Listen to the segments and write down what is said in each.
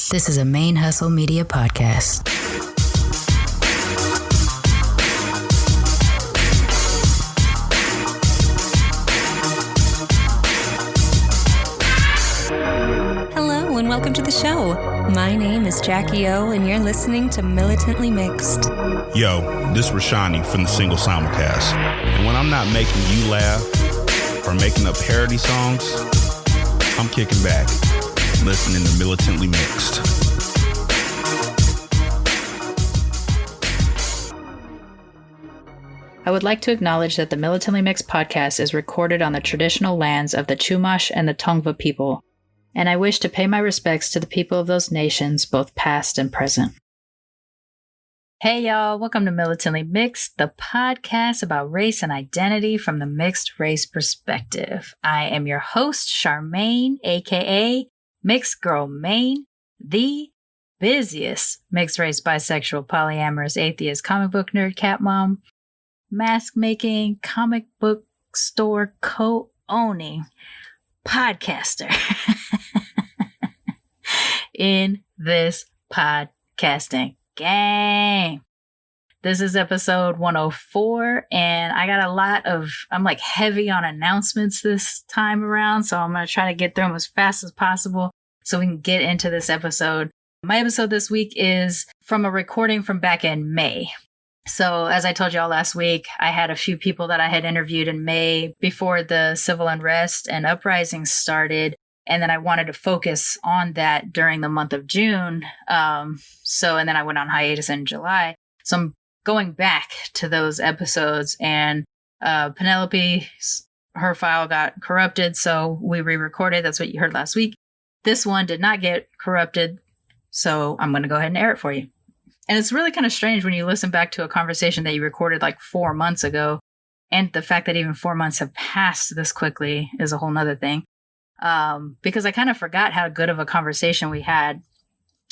This is a ManeHustle Media podcast. Hello and welcome to the show. My name is Jackie O and you're listening to Militantly Mixed. Yo, this is Rashani from the Single Simulcast. And when I'm not making you laugh or making up parody songs, I'm kicking back, listening to Militantly Mixed. I would like to acknowledge that the Militantly Mixed podcast is recorded on the traditional lands of the Chumash and the Tongva people, and I wish to pay my respects to the people of those nations, both past and present. Hey y'all, welcome to Militantly Mixed, the podcast about race and identity from the mixed race perspective. I am your host, Charmaine, aka Mixed Girl Maine, the busiest mixed race, bisexual, polyamorous, atheist, comic book nerd, cat mom, mask making, comic book store co-owning podcaster in this podcasting gang. This is episode 104, and I got I'm like heavy on announcements this time around, so I'm going to try to get through them as fast as possible so we can get into this episode. My episode this week is from a recording from back in May. So as I told y'all last week, I had a few people that I had interviewed in May before the civil unrest and uprisings started. And then I wanted to focus on that during the month of June. And then I went on hiatus in July. So I'm going back to those episodes, and Penelope, her file got corrupted. So we re-recorded. That's what you heard last week. This one did not get corrupted. So I'm going to go ahead and air it for you. And it's really kind of strange when you listen back to a conversation that you recorded like 4 months ago. And the fact that even 4 months have passed this quickly is a whole nother thing. Because I kind of forgot how good of a conversation we had.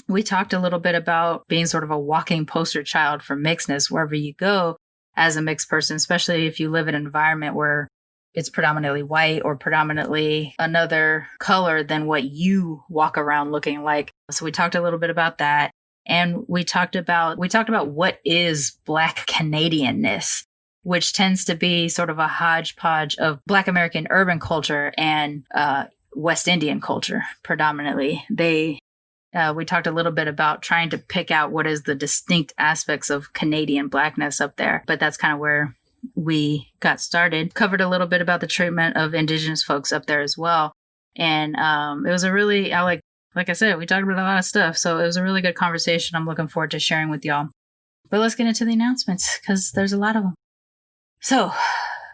We talked a little bit about being sort of a walking poster child for mixedness wherever you go as a mixed person, especially if you live in an environment where it's predominantly white or predominantly another color than what you walk around looking like. So we talked a little bit about that. And we talked about what is Black Canadianness, which tends to be sort of a hodgepodge of Black American urban culture and West Indian culture predominantly. We talked a little bit about trying to pick out what is the distinct aspects of Canadian Blackness up there, but that's kind of where we got started. Covered a little bit about the treatment of Indigenous folks up there as well. And it was a really, like I said, we talked about a lot of stuff, so it was a really good conversation. I'm looking forward to sharing with y'all. But let's get into the announcements, because there's a lot of them. So,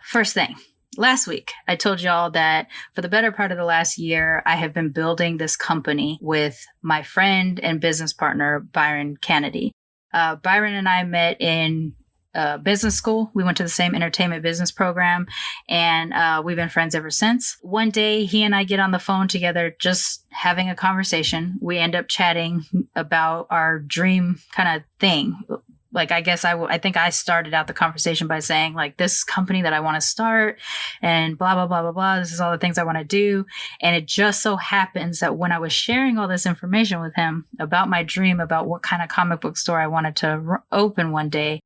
first thing. Last week, I told y'all that for the better part of the last year, I have been building this company with my friend and business partner, Byron Kennedy. Byron and I met in business school. We went to the same entertainment business program, and we've been friends ever since. One day, he and I get on the phone together, just having a conversation. We end up chatting about our dream kind of thing. Like, I guess I think I started out the conversation by saying, like, this company that I want to start and blah, blah, blah, blah, blah. This is all the things I want to do. And it just so happens that when I was sharing all this information with him about my dream, about what kind of comic book store I wanted to open one day,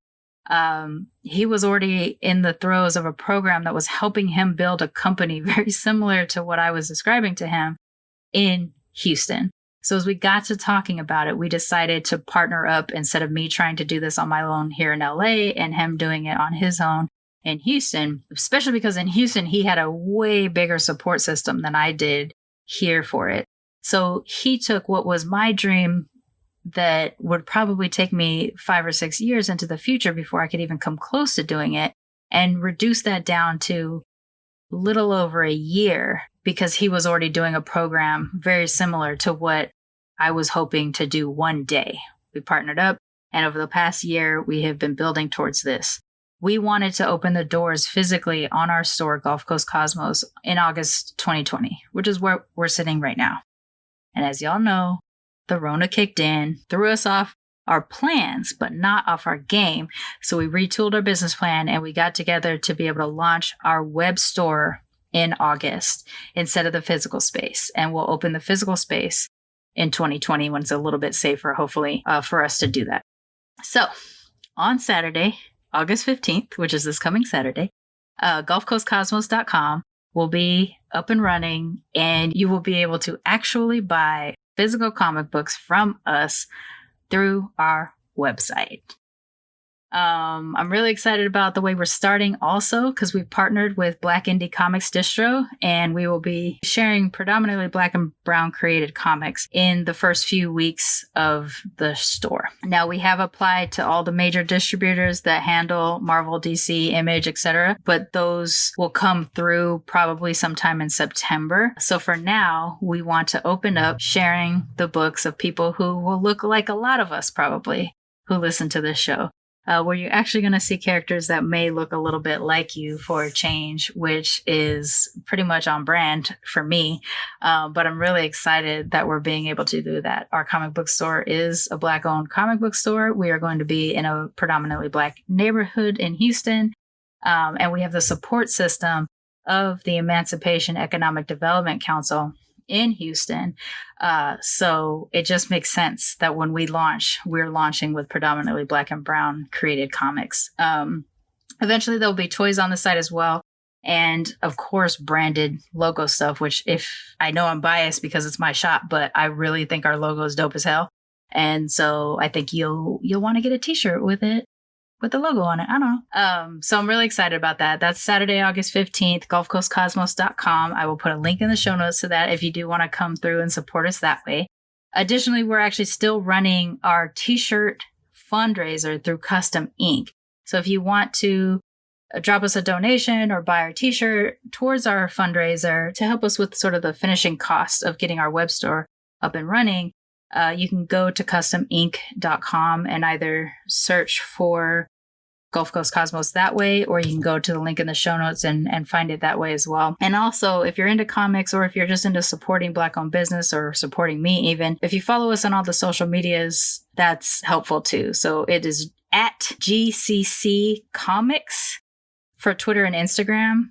he was already in the throes of a program that was helping him build a company very similar to what I was describing to him in Houston. So as we got to talking about it, we decided to partner up instead of me trying to do this on my own here in LA and him doing it on his own in Houston, especially because in Houston, he had a way bigger support system than I did here for it. So he took what was my dream that would probably take me 5 or 6 years into the future before I could even come close to doing it, and reduce that down to little over a year, because he was already doing a program very similar to what I was hoping to do one day. We partnered up, and over the past year, we have been building towards this. We wanted to open the doors physically on our store, Gulf Coast Cosmos, in August 2020, which is where we're sitting right now. And as y'all know, the Rona kicked in, threw us off our plans, but not off our game. So we retooled our business plan, and we got together to be able to launch our web store in August instead of the physical space. And we'll open the physical space in 2020 when it's a little bit safer, hopefully, for us to do that. So on Saturday, August 15th, which is this coming Saturday, GulfCoastCosmos.com will be up and running, and you will be able to actually buy physical comic books from us through our website. I'm really excited about the way we're starting also because we've partnered with Black Indie Comics Distro, and we will be sharing predominantly Black and Brown created comics in the first few weeks of the store. Now, we have applied to all the major distributors that handle Marvel, DC, Image, etc., but those will come through probably sometime in September. So for now, we want to open up sharing the books of people who will look like a lot of us probably who listen to this show. Where you're actually going to see characters that may look a little bit like you for a change, which is pretty much on brand for me. But I'm really excited that we're being able to do that. Our comic book store is a Black-owned comic book store. We are going to be in a predominantly Black neighborhood in Houston. And we have the support system of the Emancipation Economic Development Council in Houston. So it just makes sense that when we launch, we're launching with predominantly Black and Brown created comics. Eventually there'll be toys on the site as well. And of course, branded logo stuff, which if I know I'm biased because it's my shop, but I really think our logo is dope as hell. And so I think you'll want to get a t-shirt with it, with the logo on it. I don't know. So I'm really excited about that. That's Saturday, August 15th, GulfCoastCosmos.com. I will put a link in the show notes to that if you do want to come through and support us that way. Additionally, we're actually still running our t-shirt fundraiser through Custom Ink. So if you want to drop us a donation or buy our t-shirt towards our fundraiser to help us with sort of the finishing cost of getting our web store up and running, you can go to customink.com and either search for Gulf Coast Cosmos that way, or you can go to the link in the show notes and find it that way as well. And also, if you're into comics or if you're just into supporting Black-owned business or supporting me even, if you follow us on all the social medias, that's helpful too. So it is at GCC Comics for Twitter and Instagram,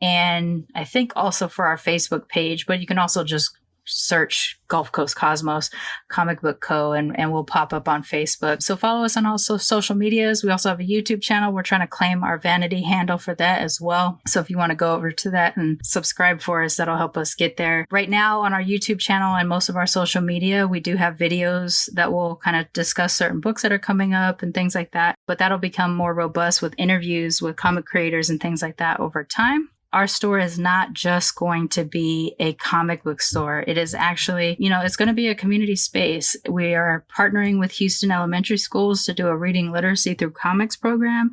and I think also for our Facebook page, but you can also just search Gulf Coast Cosmos Comic Book Co. and we'll pop up on Facebook. So follow us on all social medias. We also have a YouTube channel. We're trying to claim our vanity handle for that as well. So if you want to go over to that and subscribe for us, that'll help us get there. Right now on our YouTube channel and most of our social media, we do have videos that will kind of discuss certain books that are coming up and things like that. But that'll become more robust with interviews with comic creators and things like that over time. Our store is not just going to be a comic book store. It is actually, it's going to be a community space. We are partnering with Houston elementary schools to do a reading literacy through comics program.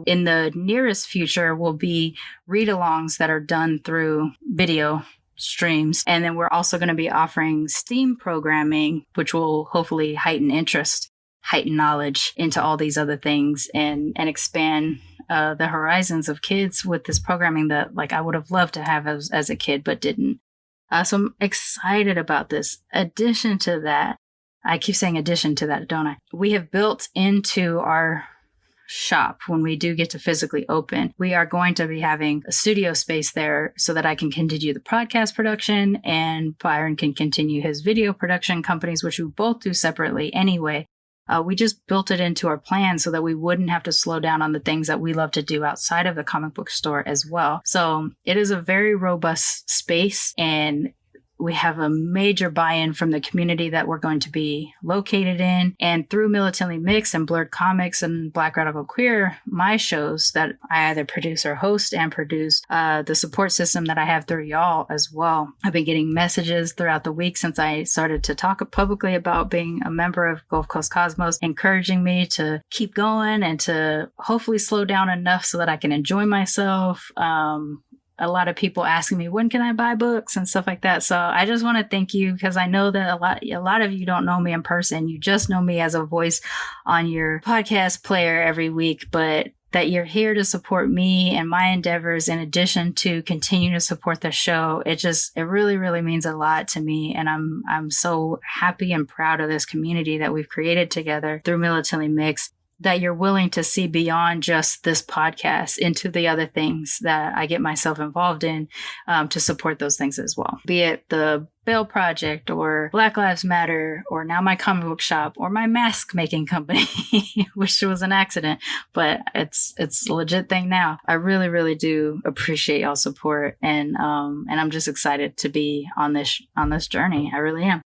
In the nearest future will be read-alongs that are done through video streams. And then we're also going to be offering STEAM programming, which will hopefully heighten interest, heighten knowledge into all these other things and expand the horizons of kids with this programming that I would have loved to have as a kid, but didn't. So I'm excited about this. Addition to that, I keep saying addition to that, don't I? We have built into our shop when we do get to physically open. We are going to be having a studio space there so that I can continue the podcast production and Byron can continue his video production companies, which we both do separately anyway. We just built it into our plan so that we wouldn't have to slow down on the things that we love to do outside of the comic book store as well. So it is a very robust space, and we have a major buy-in from the community that we're going to be located in. And through Militantly Mixed and Blurred Comics and Black Radical Queer, my shows that I either produce or host and produce, the support system that I have through y'all as well. I've been getting messages throughout the week since I started to talk publicly about being a member of Gulf Coast Cosmos, encouraging me to keep going and to hopefully slow down enough so that I can enjoy myself. A lot of people asking me, when can I buy books and stuff like that. So I just want to thank you because I know that a lot of you don't know me in person. You just know me as a voice on your podcast player every week, but that you're here to support me and my endeavors in addition to continue to support the show. It really, really means a lot to me. And I'm so happy and proud of this community that we've created together through Militantly Mixed. that you're willing to see beyond just this podcast into the other things that I get myself involved in to support those things as well. Be it the Bail Project or Black Lives Matter or now my comic book shop or my mask making company, which was an accident, but it's a legit thing now. I really, really do appreciate y'all's support, and I'm just excited to be on this journey. I really am.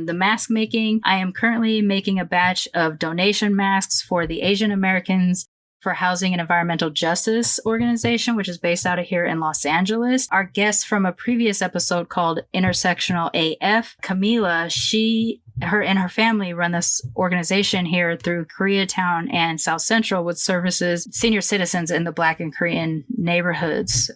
The mask making, I am currently making a batch of donation masks for the Asian Americans for Housing and Environmental Justice organization, which is based out of here in Los Angeles. Our guest from a previous episode called Intersectional AF, Camila, her and her family run this organization here through Koreatown and South Central, which services senior citizens in the Black and Korean neighborhoods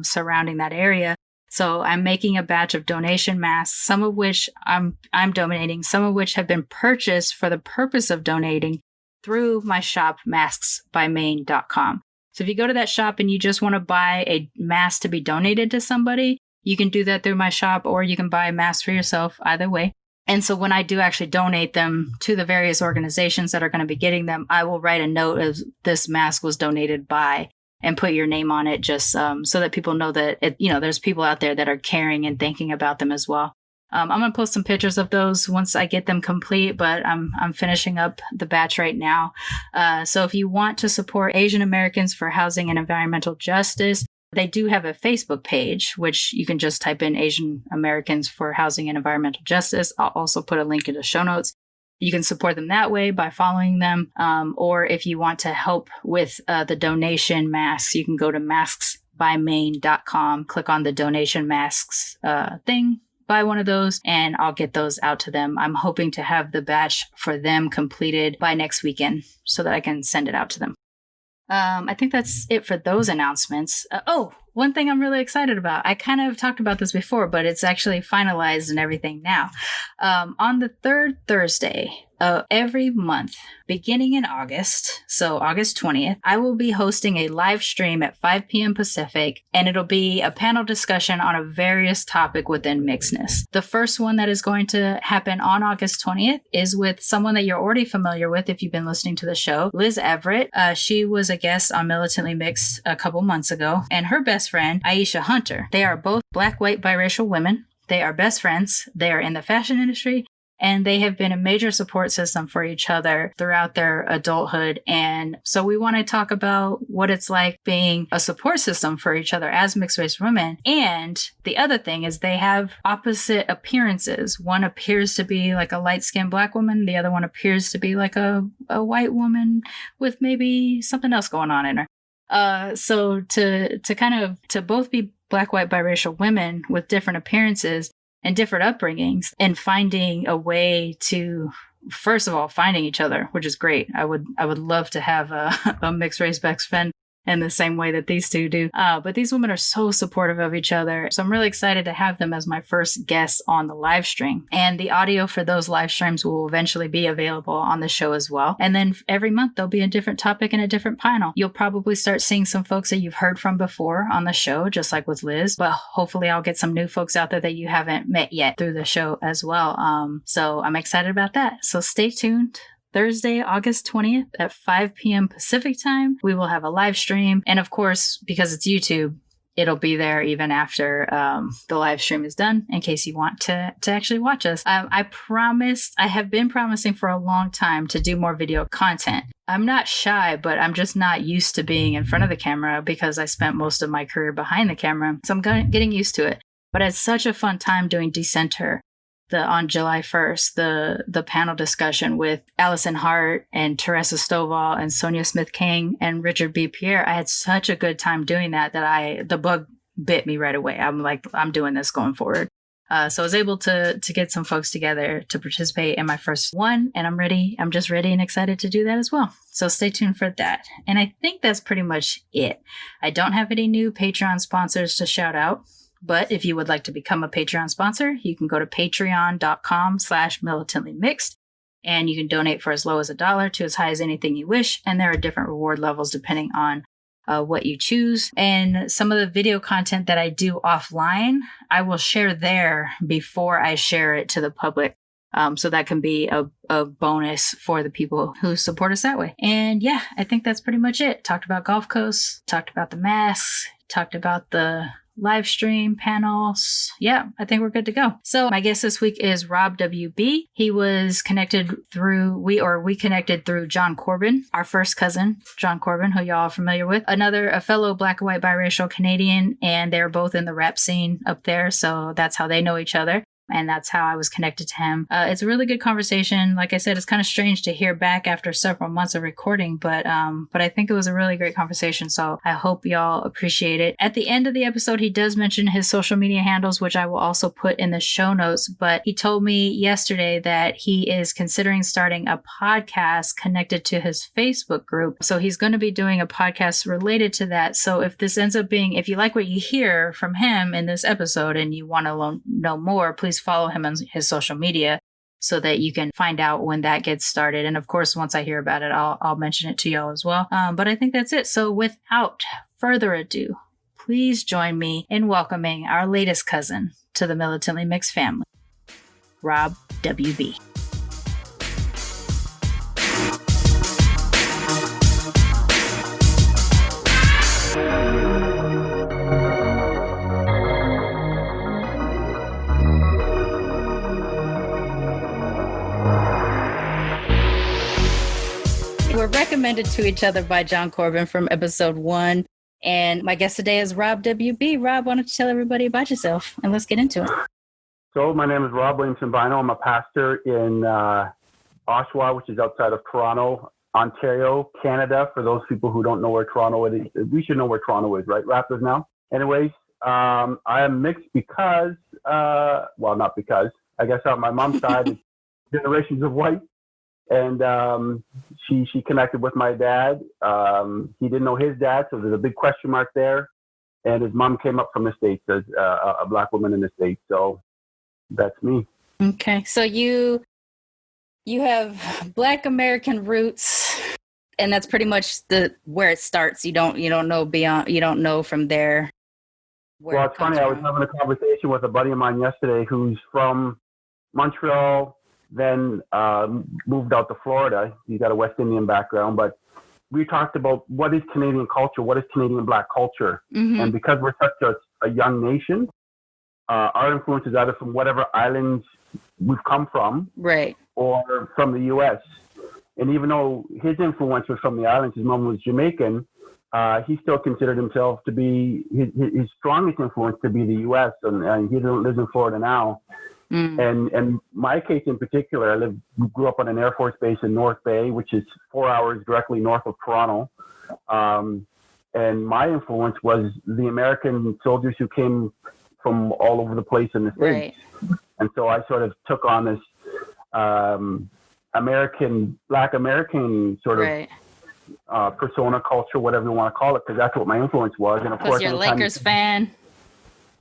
surrounding that area. So I'm making a batch of donation masks, some of which I'm donating, some of which have been purchased for the purpose of donating through my shop, masksbymane.com. So if you go to that shop and you just want to buy a mask to be donated to somebody, you can do that through my shop, or you can buy a mask for yourself, either way. And so when I do actually donate them to the various organizations that are going to be getting them, I will write a note of this mask was donated by and put your name on it, just so that people know that there's people out there that are caring and thinking about them as well. I'm going to post some pictures of those once I get them complete, but I'm finishing up the batch right now. So if you want to support Asian Americans for Housing and Environmental Justice, they do have a Facebook page, which you can just type in Asian Americans for Housing and Environmental Justice. I'll also put a link in the show notes. You can support them that way by following them. Or if you want to help with the donation masks, you can go to masksbymane.com, click on the donation masks thing, buy one of those, and I'll get those out to them. I'm hoping to have the batch for them completed by next weekend so that I can send it out to them. I think that's it for those announcements. One thing I'm really excited about. I kind of talked about this before, but it's actually finalized and everything now. On the third Thursday every month, beginning in August, so August 20th, I will be hosting a live stream at 5 p.m. Pacific, and it'll be a panel discussion on a various topic within Mixedness. The first one that is going to happen on August 20th is with someone that you're already familiar with if you've been listening to the show, Liz Everett. She was a guest on Militantly Mixed a couple months ago, and her best friend, Aisha Hunter. They are both Black-White Biracial women. They are best friends. They are in the fashion industry, and they have been a major support system for each other throughout their adulthood. And so we want to talk about what it's like being a support system for each other as mixed race women. And the other thing is they have opposite appearances. One appears to be like a light-skinned Black woman. The other one appears to be like a white woman with maybe something else going on in her. So to both be Black-White Biracial women with different appearances and different upbringings, and finding a way to, first of all, finding each other, which is great. I would love to have a mixed race best friend in the same way that these two do. But these women are so supportive of each other. So I'm really excited to have them as my first guests on the live stream. And the audio for those live streams will eventually be available on the show as well. And then every month there'll be a different topic and a different panel. You'll probably start seeing some folks that you've heard from before on the show, just like with Liz. But hopefully I'll get some new folks out there that you haven't met yet through the show as well. So I'm excited about that. So stay tuned. Thursday, August 20th at 5 p.m. Pacific time, we will have a live stream. And of course, because it's YouTube, it'll be there even after the live stream is done, in case you want to actually watch us. I have been promising for a long time to do more video content. I'm not shy, but I'm just not used to being in front of the camera because I spent most of my career behind the camera. So I'm getting used to it. But it's such a fun time doing Decenter. On July 1st, the panel discussion with Allison Hart and Teresa Stovall and Sonia Smith-King and Richard B. Pierre. I had such a good time doing that the bug bit me right away. I'm like, I'm doing this going forward. So I was able to get some folks together to participate in my first one, and I'm ready. I'm just ready and excited to do that as well. So stay tuned for that. And I think that's pretty much it. I don't have any new Patreon sponsors to shout out. But if you would like to become a Patreon sponsor, you can go to patreon.com/militantlymixed, and you can donate for as low as $1 to as high as anything you wish. And there are different reward levels depending on what you choose. And some of the video content that I do offline, I will share there before I share it to the public. So that can be a bonus for the people who support us that way. And yeah, I think that's pretty much it. Talked about Gulf Coast, talked about the masks, talked about the live stream panels. Yeah, I think we're good to go. So my guest this week is RobbWB. He was connected through, we connected through John Corbin, our first cousin, John Corbin, who y'all are familiar with. A fellow Black-White Biracial Canadian, and they're both in the rap scene up there. So that's how they know each other. And that's how I was connected to him. It's a really good conversation. Like I said, it's kind of strange to hear back after several months of recording, but I think it was a really great conversation. So I hope y'all appreciate it. At the end of the episode, he does mention his social media handles, which I will also put in the show notes. But he told me yesterday that he is considering starting a podcast connected to his Facebook group. So he's going to be doing a podcast related to that. So if this ends up being, if you like what you hear from him in this episode and you want to know more, please follow him on his social media so that you can find out when that gets started. And of course, once I hear about it, I'll mention it to y'all as well. But I think that's it. So without further ado, please join me in welcoming our latest cousin to the Militantly Mixed family, RobbWB. We're recommended to each other by John Corbin from episode 1. And my guest today is RobbWB. Rob, why don't you tell everybody about yourself and let's get into it. So my name is Rob Williamson Bino. I'm a pastor in Oshawa, which is outside of Toronto, Ontario, Canada. For those people who don't know where Toronto is, we should know where Toronto is, right? Raptors now. Anyways, I am mixed because, not because, I guess on my mom's side, it's generations of white. And she connected with my dad. He didn't know his dad, so there's a big question mark there. And his mom came up from the States as a Black woman in the States. So that's me. Okay. So you have Black American roots, and that's pretty much where it starts. You don't know beyond. You don't know from there. Well, it's funny. I was having a conversation with a buddy of mine yesterday who's from Montreal, then moved out to Florida. He's got a West Indian background, but we talked about what is Canadian culture, what is Canadian Black culture. Mm-hmm. And because we're such a young nation, our influence is either from whatever islands we've come from, right, or from the U.S. And even though his influence was from the islands, his mom was Jamaican, he still considered himself to be, his strongest influence to be the U.S. And he lives in Florida now. Mm. And my case in particular, I grew up on an Air Force base in North Bay, which is 4 hours directly north of Toronto. And my influence was the American soldiers who came from all over the place in the States. Right. And so I sort of took on this Black American sort of right. Persona culture, whatever you want to call it, because that's what my influence was. And of course, you're a Lakers fan.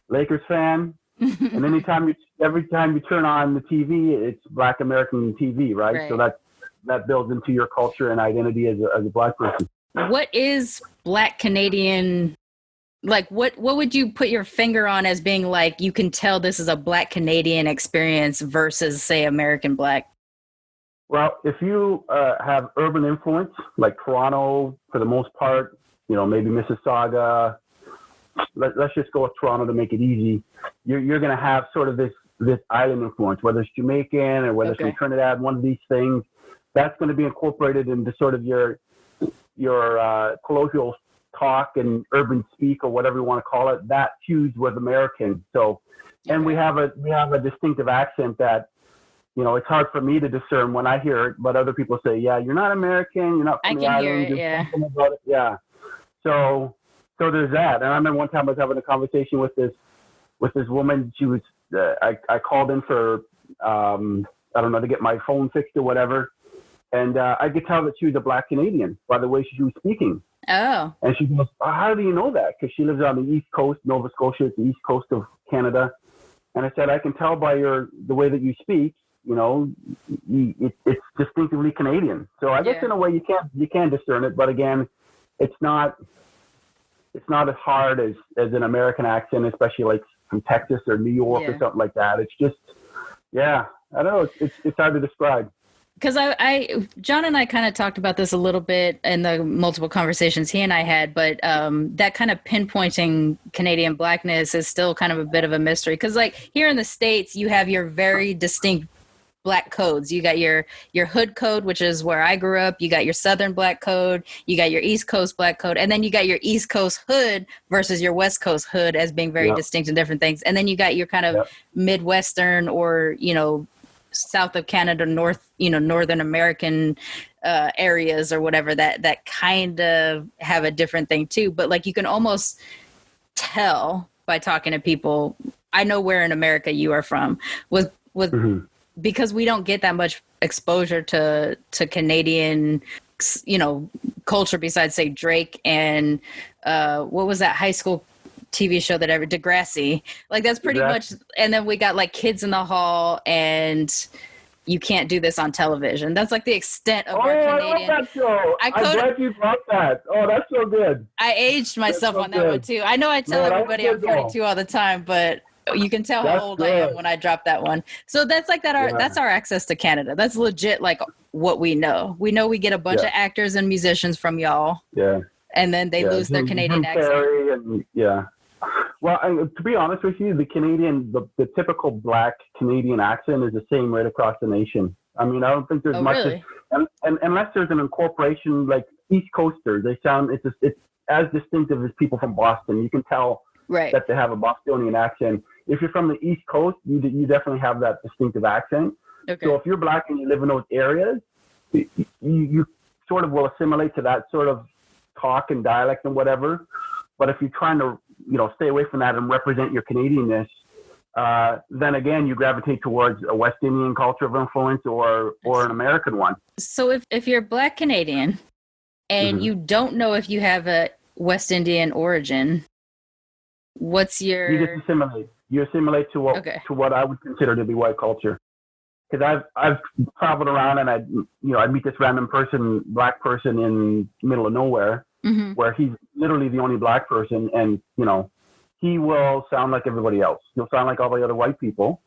Lakers fan. And every time you turn on the TV, it's Black American TV, right? So that builds into your culture and identity as a Black person. What is Black Canadian? Like, what would you put your finger on as being like, you can tell this is a Black Canadian experience versus, say, American Black? Well, if you have urban influence, like Toronto, for the most part, maybe Mississauga, let's just go with Toronto to make it easy. You're going to have sort of this island influence, whether it's Jamaican or whether it's from Trinidad, one of these things, that's going to be incorporated into sort of your colloquial talk and urban speak or whatever you want to call it. That fused with American. So, and we have a distinctive accent that, it's hard for me to discern when I hear it, but other people say, yeah, you're not American, you're not from the island. Yeah. About it. Yeah. So there's that. And I remember one time I was having a conversation with this woman. She was, I called in for, to get my phone fixed or whatever. And I could tell that she was a Black Canadian by the way she was speaking. Oh. And she goes, how do you know that? Because she lives on the East Coast, Nova Scotia, it's the East Coast of Canada. And I said, I can tell by the way that you speak, it's distinctively Canadian. So I guess in a way you can discern it, but again, it's not as hard as an American accent, especially like from Texas or New York or something like that. It's just, I don't know. It's hard to describe. Because John and I kind of talked about this a little bit in the multiple conversations he and I had, but that kind of pinpointing Canadian Blackness is still kind of a bit of a mystery. Because like here in the States, you have your very distinct Black codes. You got your hood code, which is where I grew up. You got your Southern Black code. You got your East Coast Black code. And then you got your East Coast hood versus your West Coast hood as being very distinct and different things. And then you got your kind of Midwestern or, south of Canada, Northern American areas or whatever that kind of have a different thing too. But like you can almost tell by talking to people, I know where in America you are from, was because we don't get that much exposure to Canadian, culture besides say Drake and what was that high school TV show that ever Degrassi, like that's pretty much. And then we got like Kids in the Hall and You Can't Do This on Television. That's like the extent of our Canadian. I love that show. I'm glad you brought that. Oh, that's so good. I aged myself on that one too. I know I tell everybody I'm 42 all the time, but you can tell how old I am when I drop that one. So that's like that. That's our access to Canada. That's legit like what we know. We know we get a bunch of actors and musicians from y'all. Yeah. And then they lose their Canadian accent. Well, to be honest with you, the typical Black Canadian accent is the same right across the nation. I mean, I don't think there's much, really? and unless there's an incorporation like East Coasters, they sound it's as distinctive as people from Boston. You can tell that they have a Bostonian accent. If you're from the East Coast, you definitely have that distinctive accent. Okay. So if you're Black and you live in those areas, you sort of will assimilate to that sort of talk and dialect and whatever. But if you're trying to, stay away from that and represent your Canadianness, then again, you gravitate towards a West Indian culture of influence or an American one. So if you're Black Canadian and you don't know if you have a West Indian origin, what's your... You just assimilate. You assimilate to what I would consider to be white culture. Because I've traveled around and I'd meet this random Black person in the middle of nowhere, where he's literally the only Black person, and he will sound like everybody else. He'll sound like all the other white people.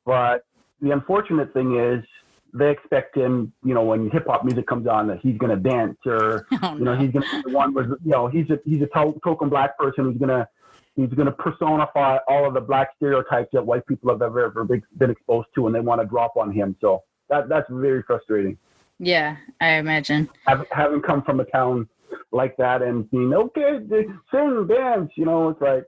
But the unfortunate thing is they expect him, when hip hop music comes on, that he's going to dance or he's going to be the one where he's a token Black person who's going to personify all of the Black stereotypes that white people have ever been exposed to, and they want to drop on him. So that's very frustrating. Yeah, I imagine. Having come from a town like that and being, okay, sing, dance, it's like...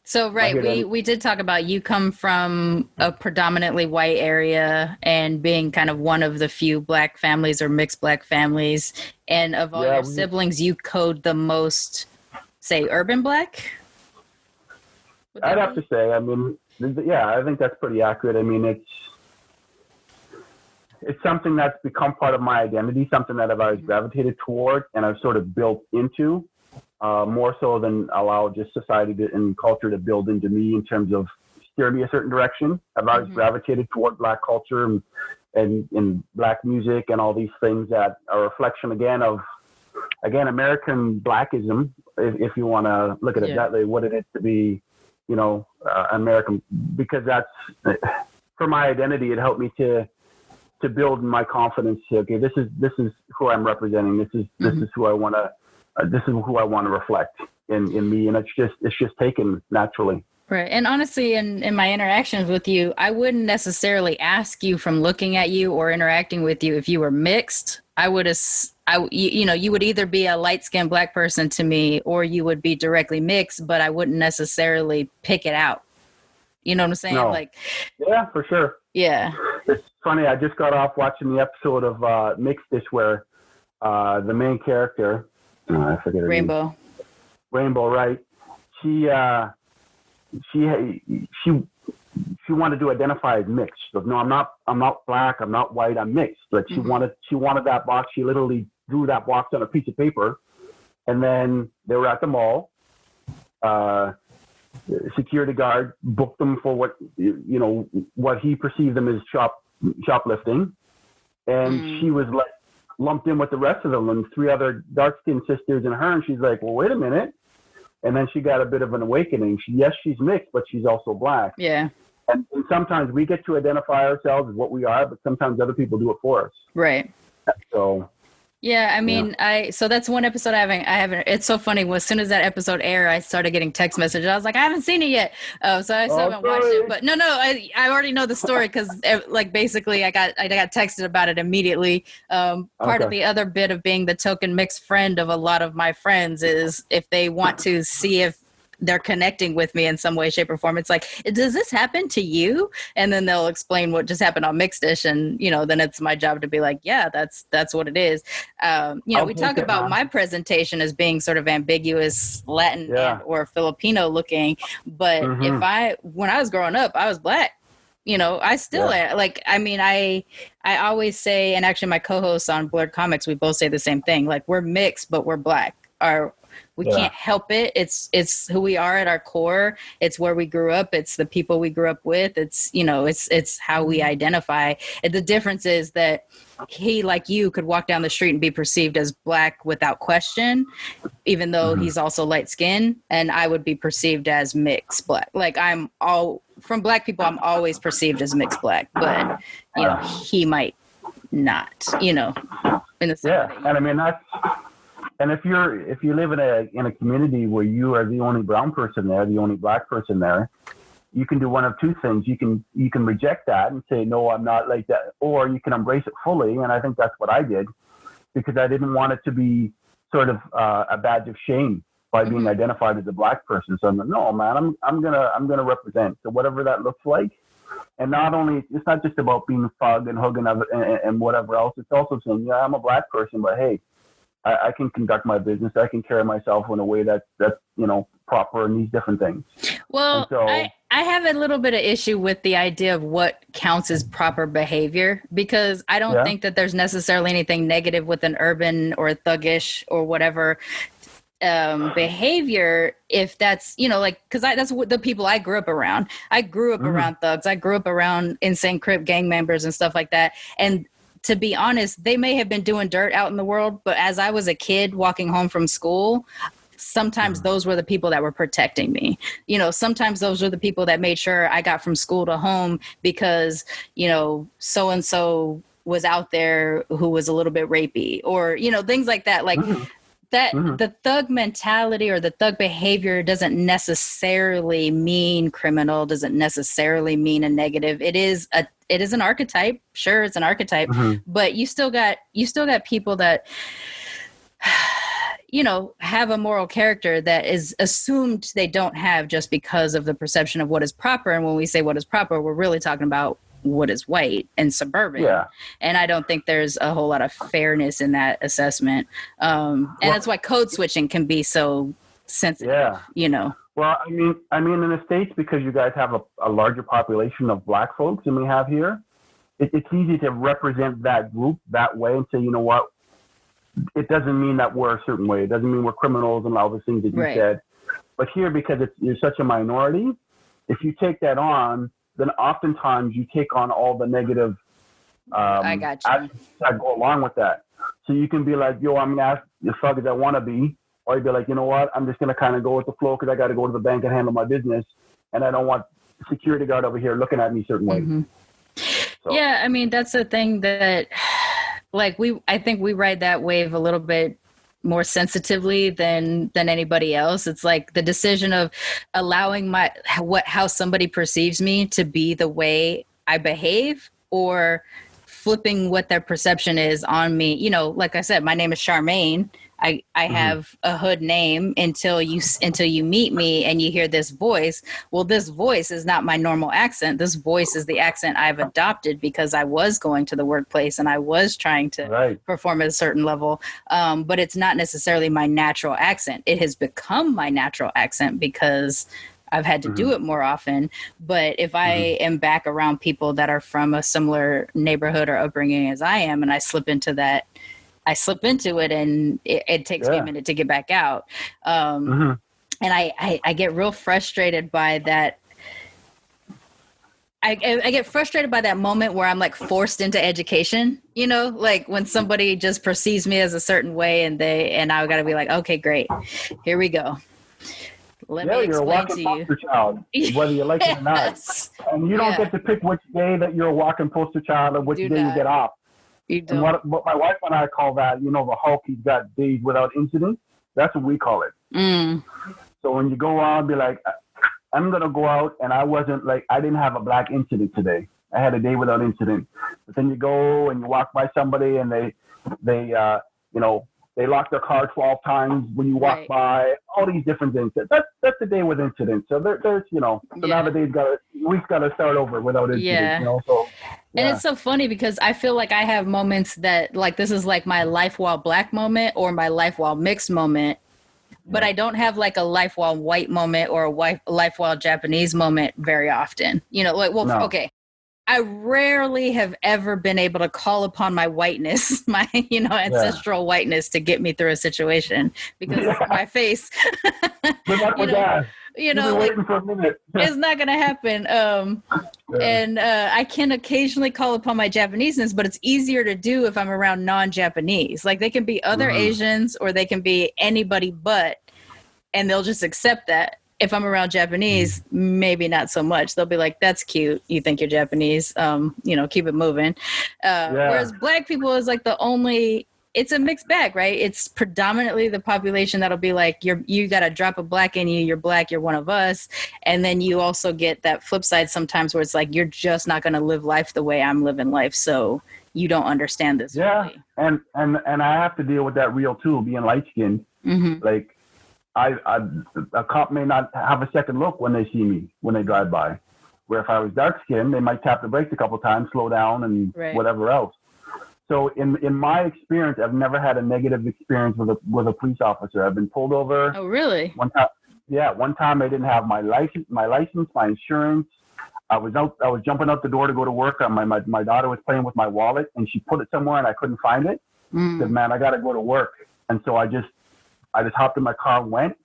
So, we did talk about you come from a predominantly white area and being kind of one of the few Black families or mixed Black families. And of all your siblings, you code the most, say, urban Black? I'd have to say, I think that's pretty accurate. I mean, it's something that's become part of my identity, something that I've always gravitated toward and I've sort of built into, more so than allow just society and culture to build into me in terms of steer me a certain direction. I've always gravitated toward Black culture and Black music and all these things that are a reflection of American Blackism, if you want to look at it that way, what it is to be, American, because that's, for my identity, it helped me to build my confidence. Okay, this is who I'm representing. This is who I want to reflect in me, and it's just taken naturally. Right. And honestly, in my interactions with you, I wouldn't necessarily ask you from looking at you or interacting with you if you were mixed. You would either be a light-skinned Black person to me or you would be directly mixed, but I wouldn't necessarily pick it out. You know what I'm saying? No. Yeah, for sure. Yeah. It's funny. I just got off watching the episode of Mixedness where the main character, I forget her Rainbow. name. Rainbow, right? She wanted to identify as mixed. She goes, no, I'm not Black, I'm not white, I'm mixed. Like she wanted that box. She literally drew that box on a piece of paper, and then they were at the mall. Security guard booked them for what he perceived them as shoplifting, and she was like lumped in with the rest of them and 3 other dark-skinned sisters and her, and she's like, well, wait a minute. And then she got a bit of an awakening. She's mixed, but she's also Black. Yeah. And sometimes we get to identify ourselves as what we are, but sometimes other people do it for us. Right. So. Yeah, I mean, so that's one episode I haven't, it's so funny. As soon as that episode aired, I started getting text messages. I was like, I haven't seen it yet. So I still haven't watched it, but no, I already know the story because like basically I got texted about it immediately. Part of the other bit of being the token mixed friend of a lot of my friends is if they want to see if they're connecting with me in some way, shape, or form. It's like, does this happen to you? And then they'll explain what just happened on Mixedness, and then it's my job to be like, yeah, that's what it is. We talk about my presentation as being sort of ambiguous, Latin or Filipino looking, but when I was growing up, I was Black. I still like. I mean, I always say, and actually, my co-hosts on Blurred Comics, we both say the same thing. Like, we're mixed, but we're Black. We can't help it. It's who we are at our core. It's where we grew up. It's the people we grew up with. It's, it's how we identify. And the difference is that he, like you, could walk down the street and be perceived as Black without question, even though he's also light skinned, and I would be perceived as mixed Black. Like, from Black people, I'm always perceived as mixed Black, but he might not, in the same way. And I mean, and if you live in a community where you are the only brown person there, the only Black person there, you can do one of two things. You can reject that and say, no, I'm not like that, or you can embrace it fully. And I think that's what I did, because I didn't want it to be sort of a badge of shame by being identified as a Black person. So I'm like, no, man, I'm gonna represent. So whatever that looks like. And it's not just about being thug and hugging and whatever else. It's also saying, yeah, I'm a Black person, but hey, I can conduct my business. I can carry myself in a way that's proper and these different things. Well, so, I have a little bit of issue with the idea of what counts as proper behavior, because I don't think that there's necessarily anything negative with an urban or thuggish or whatever behavior, if that's because that's what the people I grew up around. I grew up around thugs. I grew up around insane Crip gang members and stuff like that. And to be honest, they may have been doing dirt out in the world, but as I was a kid walking home from school, sometimes those were the people that were protecting me. Sometimes those were the people that made sure I got from school to home because, so-and-so was out there who was a little bit rapey, or, things like that. Like that, the thug mentality or the thug behavior doesn't necessarily mean criminal, doesn't necessarily mean a negative. It is an archetype. Sure, it's an archetype, but you still got people that, have a moral character that is assumed they don't have just because of the perception of what is proper. And when we say what is proper, we're really talking about what is white and suburban. Yeah. And I don't think there's a whole lot of fairness in that assessment. And that's why code switching can be so sensitive, Well, I mean, in the States, because you guys have a larger population of Black folks than we have here, it's easy to represent that group that way and say, you know what, it doesn't mean that we're a certain way. It doesn't mean we're criminals and all the things that you said. But here, because you're such a minority, if you take that on, then oftentimes you take on all the negative actions that go along with that. So you can be like, yo, I'm going to ask the thug as I want to be. Or you'd be like, you know what, I'm just going to kind of go with the flow because I got to go to the bank and handle my business. And I don't want security guard over here looking at me a certain way. So. Yeah, I mean, that's the thing that, I think we ride that wave a little bit more sensitively than anybody else. It's like the decision of allowing how somebody perceives me to be the way I behave, or flipping what their perception is on me. Like I said, my name is Charmaine. I have a hood name until you meet me and you hear this voice. Well, this voice is not my normal accent. This voice is the accent I've adopted because I was going to the workplace and I was trying to perform at a certain level. But it's not necessarily my natural accent. It has become my natural accent because I've had to do it more often. But if I am back around people that are from a similar neighborhood or upbringing as I am, and I slip into it and it takes me a minute to get back out. And I get real frustrated by that. I get frustrated by that moment where I'm like forced into education, like when somebody just perceives me as a certain way and I got to be like, okay, great. Here we go. Let me explain to you. Child, whether you like it or not. And you don't get to pick which day that you're a walking poster child or which day you get off. You don't. And what my wife and I call that, the Hulk, he's got days without incident. That's what we call it. So when you go out and be like, I'm going to go out, and I didn't have a black incident today. I had a day without incident. But then you go and you walk by somebody and they lock their car 12 times when you walk by, all these different things. That's the day with incidents. So there's, so now the week's got to start over without incidents, so. Yeah. And it's so funny because I feel like I have moments that like, this is like my life while black moment or my life while mixed moment, but I don't have like a life while white moment or a life while Japanese moment very often, okay. I rarely have ever been able to call upon my whiteness, my, ancestral whiteness to get me through a situation because my face, waiting for a minute. It's not going to happen. And I can occasionally call upon my Japaneseness, but it's easier to do if I'm around non-Japanese. Like they can be other Asians or they can be anybody but, and they'll just accept that. If I'm around Japanese, maybe not so much. They'll be like, that's cute. You think you're Japanese. Keep it moving. Whereas black people is like it's a mixed bag, right? It's predominantly the population that'll be like, you got to drop a black in you. You're black. You're one of us. And then you also get that flip side sometimes where it's like, you're just not going to live life the way I'm living life. So you don't understand this. Yeah. Really. And I have to deal with that real too, being light skinned. Like, a cop may not have a second look when they see me, when they drive by. Where if I was dark skinned, they might tap the brakes a couple of times, slow down, and whatever else. So in my experience, I've never had a negative experience with a police officer. I've been pulled over. Oh, really? One time I didn't have my license, my insurance. I was jumping out the door to go to work. My daughter was playing with my wallet, and she put it somewhere, and I couldn't find it. Said, man, I got to go to work. And so I just hopped in my car and went,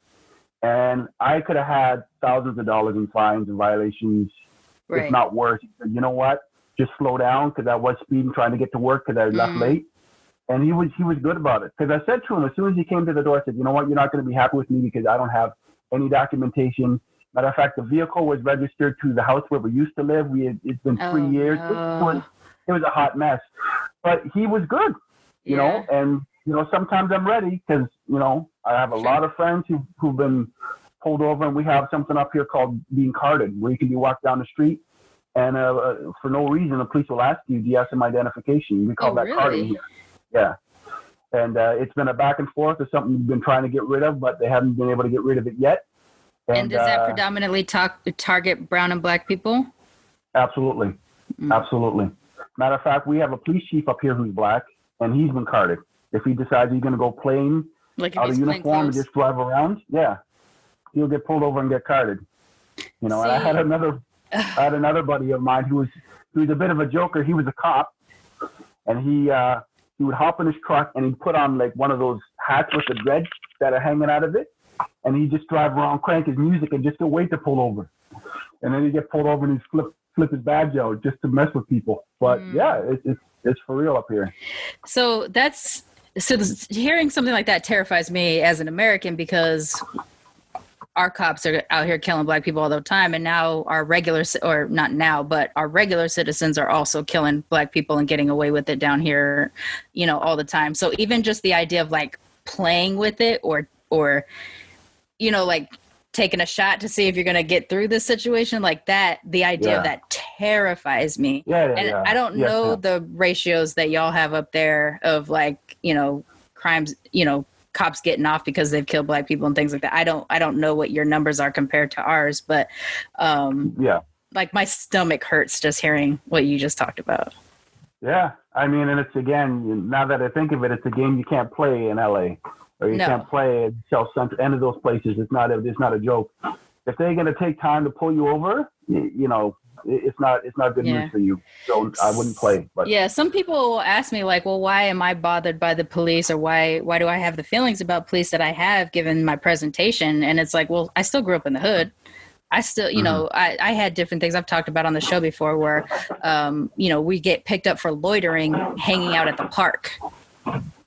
and I could have had thousands of dollars in fines and violations, if not worse. He said, you know what? Just slow down, because I was speeding trying to get to work because I left late. And he was good about it, because I said to him as soon as he came to the door, I said, you know what? You're not going to be happy with me because I don't have any documentation. Matter of fact, the vehicle was registered to the house where we used to live. It's been 3 years. No. It was a hot mess, but he was good, you know. And sometimes I'm ready because I have a lot of friends who've been pulled over, and we have something up here called being carded, where you can be walked down the street, and for no reason, the police will ask you, do you have some identification? We call that carding here. Yeah. And it's been a back and forth. It's something we've been trying to get rid of, but they haven't been able to get rid of it yet. And does that predominantly target brown and black people? Absolutely. Absolutely. Matter of fact, we have a police chief up here who's black, and he's been carded. If he decides he's going to go plain out of uniform and just drive around, he'll get pulled over and get carded. And I had another buddy of mine who was a bit of a joker. He was a cop, and he would hop in his truck and he'd put on like one of those hats with the dreads that are hanging out of it, and he'd just drive around, crank his music, and just to wait to pull over. And then he'd get pulled over and he'd flip his badge out just to mess with people. But it's for real up here. So hearing something like that terrifies me as an American, because our cops are out here killing black people all the time. And now our regular citizens are also killing black people and getting away with it down here, all the time. So even just the idea of like playing with it or like taking a shot to see if you're going to get through this situation like that, the idea of that terrifies me. I don't know the ratios that y'all have up there of like, crimes, cops getting off because they've killed black people and things like that. I don't know what your numbers are compared to ours, but like my stomach hurts just hearing what you just talked about. Yeah. I mean, and it's, again, now that I think of it, it's a game you can't play in LA. Or you can't play at South Central, any of those places. It's not a joke. If they're going to take time to pull you over, it's not good news for you. So I wouldn't play. But some people will ask me like, well, why am I bothered by the police, or why do I have the feelings about police that I have given my presentation? And it's like, well, I still grew up in the hood. I still, I had different things I've talked about on the show before where, we get picked up for loitering, hanging out at the park.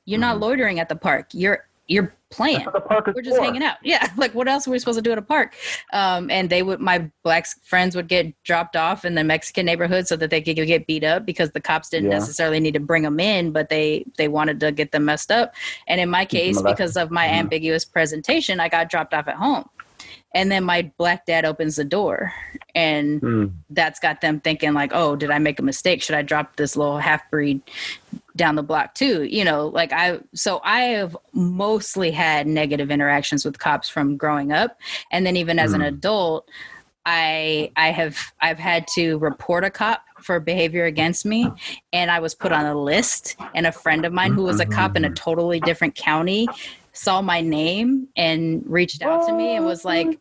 You're not loitering at the park. You're you're playing. We're just hanging out. Yeah. Like, what else are we supposed to do at a park? And my black friends would get dropped off in the Mexican neighborhood so that they could get beat up because the cops didn't necessarily need to bring them in, but they wanted to get them messed up. And in my case, because of my ambiguous presentation, I got dropped off at home. And then my black dad opens the door, and that's got them thinking like, oh, did I make a mistake? Should I drop this little half-breed down the block too? You know, like I have mostly had negative interactions with cops from growing up. And then even as an adult, I've had to report a cop for behavior against me. And I was put on a list, and a friend of mine who was a cop in a totally different county saw my name and reached out to me and was like,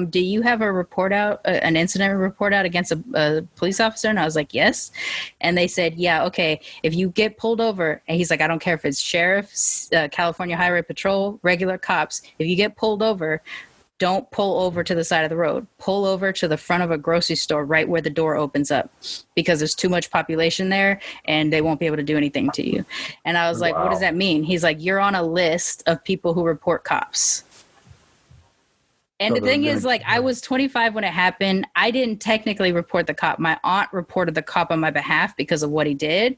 do you have an incident report out against a police officer? And I was like, yes. And they said, yeah, okay, if you get pulled over, and he's like, I don't care if it's sheriffs, California Highway Patrol, regular cops, if you get pulled over, don't pull over to the side of the road. Pull over to the front of a grocery store right where the door opens up, because there's too much population there and they won't be able to do anything to you. And I was like, what does that mean? He's like, you're on a list of people who report cops. And the thing is, like, I was 25 when it happened. I didn't technically report the cop. My aunt reported the cop on my behalf because of what he did.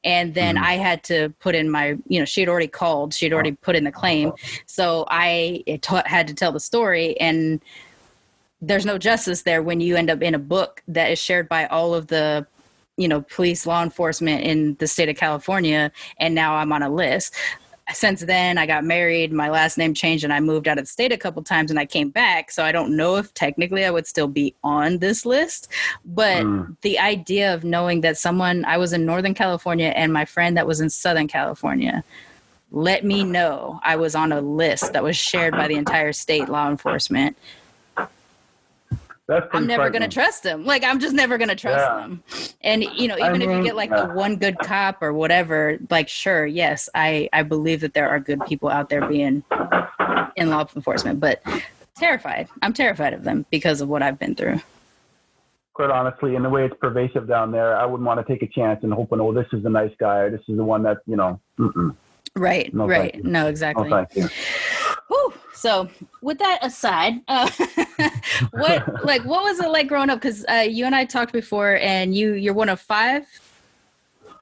And then I had to put in she had already called. She had already put in the claim. So I had to tell the story. And there's no justice there when you end up in a book that is shared by all of the, police, law enforcement in the state of California. And now I'm on a list. Since then, I got married, my last name changed, and I moved out of the state a couple times, and I came back. So I don't know if technically I would still be on this list. But the idea of knowing that I was in Northern California, and my friend that was in Southern California let me know I was on a list that was shared by the entire state law enforcement. I'm never going to trust them. Like, I'm just never going to trust them. And, even if you get like the one good cop or whatever, like, sure, yes, I believe that there are good people out there being in law enforcement, but terrified. I'm terrified of them because of what I've been through. Quite honestly, in the way it's pervasive down there, I wouldn't want to take a chance and hoping, oh, this is the nice guy. Or this is the one that, Right, no, right. No, exactly. No, thank you. Whew. So with that aside, what was it like growing up? Because you and I talked before, and you're one of 5.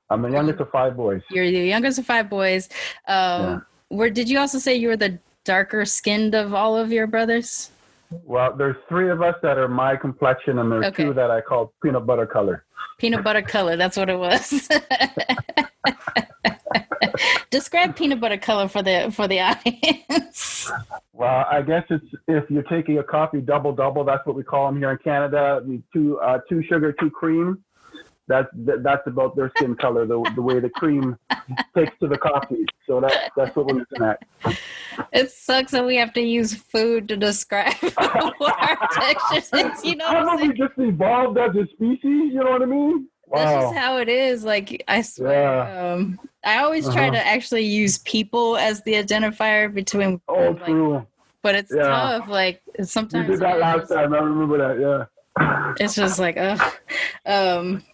I'm the youngest of 5 boys. You're the youngest of 5 boys. Did you also say you were the darker skinned of all of your brothers? Well, there's 3 of us that are my complexion, and there's 2 that I call peanut butter color. Peanut butter color. That's what it was. Describe peanut butter color for the audience. Well, I guess it's if you're taking a coffee double, that's what we call them here in Canada. 2 sugar, 2 cream. That's about their skin color. The way the cream takes to the coffee. So that's what we're looking at. It sucks that we have to use food to describe what our texture is. You know what I'm saying? We just evolved as a species. You know what I mean? Wow. That's just how it is. Like, I swear. Yeah. I always try to actually use people as the identifier between. Oh, true. But it's tough. Like, sometimes. You did that last time. I remember that. Yeah. It's just like,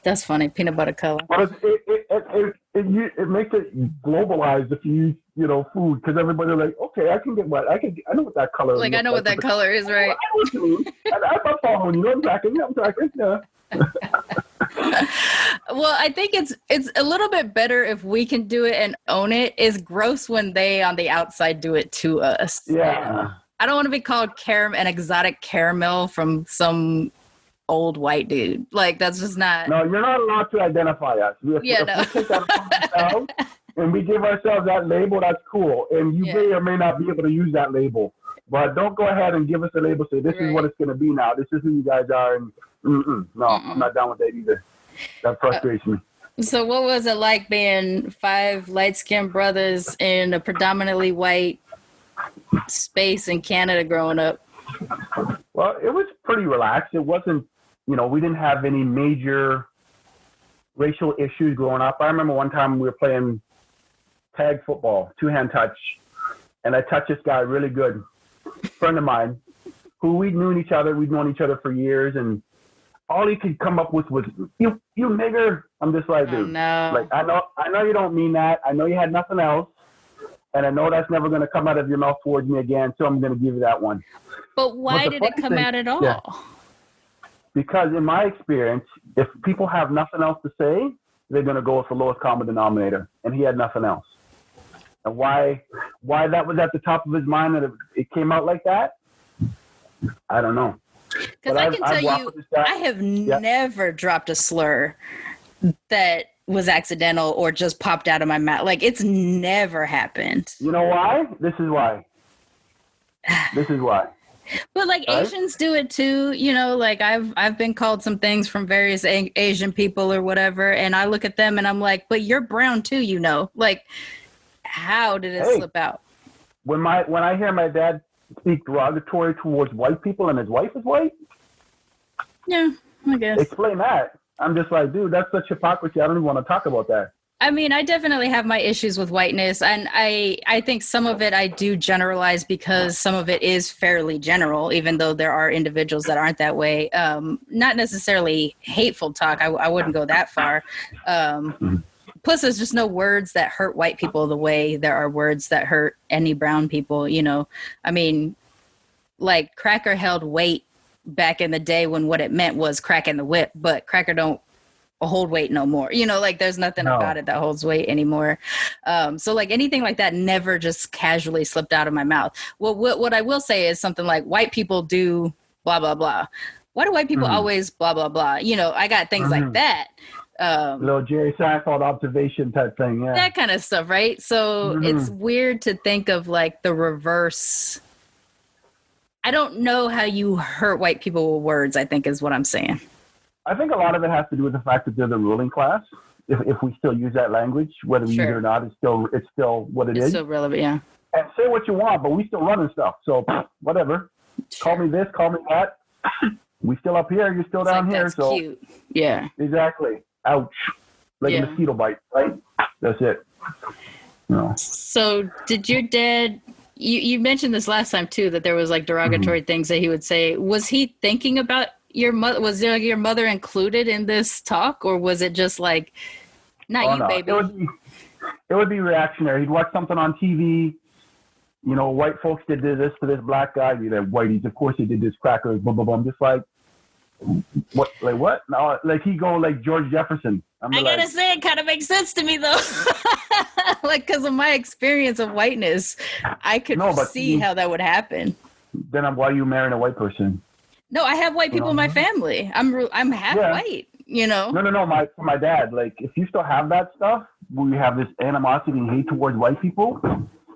that's funny. Peanut butter color. But it makes it globalized if you use, food, because everybody's like, okay, I can get what I know what that color is. Like, I know what that color is, right? I'm following you. I'm tracking. Yeah. Well, I think it's a little bit better if we can do it and own it. It's gross when they on the outside do it to us. Yeah. I don't want to be called an exotic caramel from some old white dude. Like, that's just not. No, you're not allowed to identify us. We take that ourselves and we give ourselves that label, that's cool. And you may or may not be able to use that label. But don't go ahead and give us a label. Say, this is what it's going to be now. This is who you guys are. And I'm not down with that either. That frustrates me. So what was it like being 5 light-skinned brothers in a predominantly white space in Canada growing up? Well, it was pretty relaxed. It wasn't, we didn't have any major racial issues growing up. I remember one time we were playing tag football, 2-hand touch, and I touched this guy really good, friend of mine, who we'd known each other for years, and all he could come up with was, you nigger. I'm just like, dude, no. Like, I know you don't mean that. I know you had nothing else. And I know that's never going to come out of your mouth towards me again, so I'm going to give you that one. But why did it come out at all? Yeah, because in my experience, if people have nothing else to say, they're going to go with the lowest common denominator. And he had nothing else. And why that was at the top of his mind and it came out like that, I don't know. Because I can tell you, I have never dropped a slur that was accidental or just popped out of my mouth. Like, it's never happened. You know why? This is why. But like Asians do it too, you know, like I've been called some things from various Asian people or whatever, and I look at them and I'm like, but you're brown too, you know. Like, how did it slip out? When I hear my dad speak derogatory towards white people and his wife is white, yeah, I guess. Explain that. I'm just like, dude, that's such hypocrisy. I don't even want to talk about that. I mean, I definitely have my issues with whiteness, and I think some of it I do generalize because some of it is fairly general, even though there are individuals that aren't that way. Not necessarily hateful talk. I wouldn't go that far. Plus, there's just no words that hurt white people the way there are words that hurt any brown people, you know. I mean, like cracker held weight back in the day when what it meant was cracking the whip, but cracker don't hold weight no more, you know, like there's nothing about it that holds weight anymore. So like anything like that never just casually slipped out of my mouth. Well, what I will say is something like white people do blah blah blah. Why do white people always blah blah blah? You know, I got things like that. Little Jerry Seinfeld observation type thing, yeah, that kind of stuff, right? So it's weird to think of like the reverse. I don't know how you hurt white people with words, I think is what I'm saying. I think a lot of it has to do with the fact that they're the ruling class. If we still use that language, whether we use it or not, it's still what it is. It's still relevant, yeah. And say what you want, but we still running stuff. So whatever. Sure. Call me this, call me that. We still up here, you're still it's down like, here. That's so cute. Yeah. Exactly. Ouch. Like a mosquito bite, right? That's it. No. So did your dad, you mentioned this last time too, that there was like derogatory things that he would say. Was he thinking about your mother? Was there your mother included in this talk, or was it just like, baby? It would be reactionary. He'd watch something on TV. You know, white folks did this to this black guy. Be like, whiteies, of course they did this, crackers, blah blah blah. I'm just like, what? Like what? No, like he go like George Jefferson. I gotta say, it kind of makes sense to me though. Like, because of my experience of whiteness, I could see how that would happen. Then why are you marrying a white person? No, I have white people in my family. I'm half white, you know? No. My dad, like, if you still have that stuff, where you have this animosity and hate towards white people,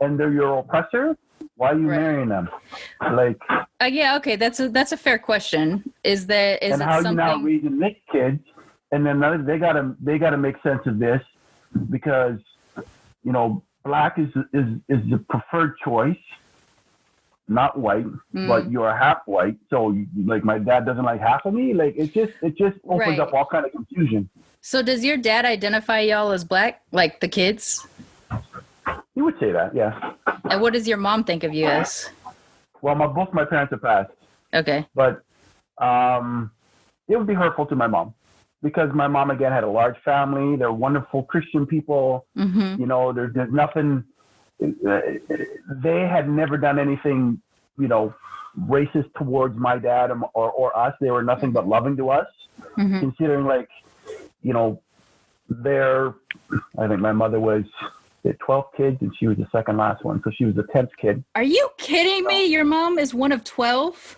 and they're your oppressor, why are you marrying them? Like, yeah, okay, that's a fair question. Is it how something? You now raising mixed kids, and then they gotta make sense of this because, you know, black is the preferred choice. Not white, but you're half white. So like my dad doesn't like half of me. Like it just opens up all kind of confusion. So does your dad identify y'all as black, like the kids? He would say that, yeah. And what does your mom think of you as? Well, both my parents are passed. Okay. But it would be hurtful to my mom because my mom again had a large family. They're wonderful Christian people. You know, there's nothing. They had never done anything, you know, racist towards my dad or us. They were nothing but loving to us, considering, like, you know, I think my mother was 12 kids and she was the second last one. So she was the 10th kid. Are you kidding me? Your mom is one of 12?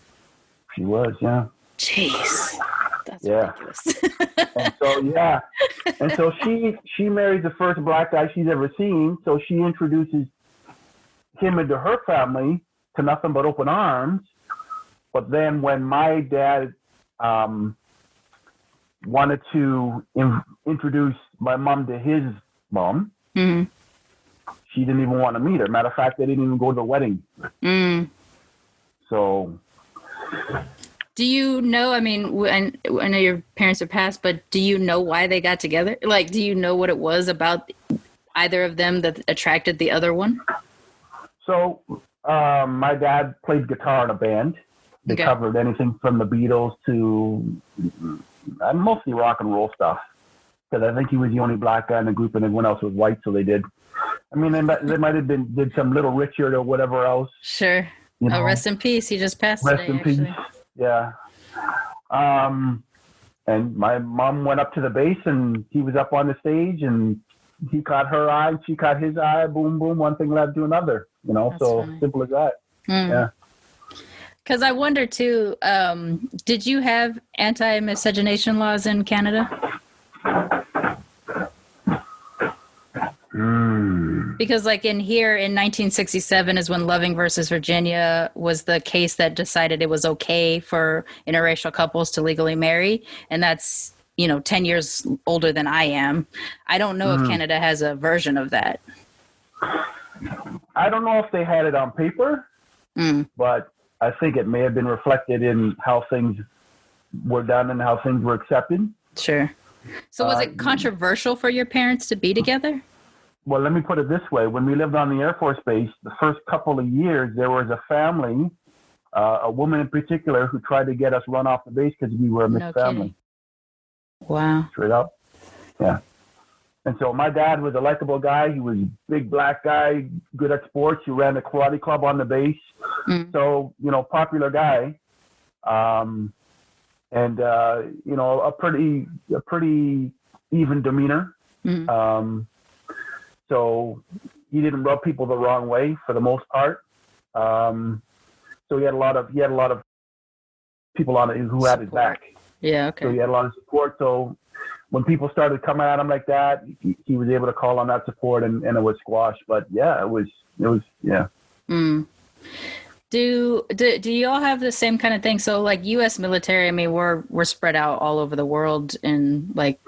She was, yeah. Jeez. That's ridiculous. And so she marries the first black guy she's ever seen. So she introduces him into her family to nothing but open arms. But then when my dad wanted to introduce my mom to his mom, she didn't even want to meet her. Matter of fact, they didn't even go to the wedding. So... Do you know, I mean, I know your parents are passed, but do you know why they got together? Like, do you know what it was about either of them that attracted the other one? So, my dad played guitar in a band. They covered anything from the Beatles to mostly rock and roll stuff. Because I think he was the only black guy in the group and everyone else was white, so they did. I mean, they might have did some Little Richard or whatever else. Sure. You know? Rest in peace. He just passed Rest today, in actually. peace. Yeah. And my mom went up to the base, and he was up on the stage, and he caught her eye, she caught his eye. Boom, boom. One thing led to another. You know, That's so funny. simple as that. Yeah. Because I wonder too, did you have anti-miscegenation laws in Canada? Because like in here in 1967 is when Loving versus Virginia was the case that decided it was okay for interracial couples to legally marry. And that's, 10 years older than I am. I don't know if Canada has a version of that. I don't know if they had it on paper, but I think it may have been reflected in how things were done and how things were accepted. Sure. So was it controversial for your parents to be together? Well, let me put it this way. When we lived on the Air Force Base, the first couple of years, there was a family, a woman in particular, who tried to get us run off the base because we were a mixed family. Wow. Straight up. Yeah. And so my dad was a likable guy. He was a big black guy, good at sports. He ran the karate club on the base. So, popular guy. And, a pretty even demeanor. So he didn't rub people the wrong way for the most part. So he had a lot of people on it who had his back. Yeah. Okay. So he had a lot of support. So when people started coming at him like that, he was able to call on that support and it was squashed. But yeah, it was yeah. Do you all have the same kind of thing? So like U.S. military, I mean, we're spread out all over the world in like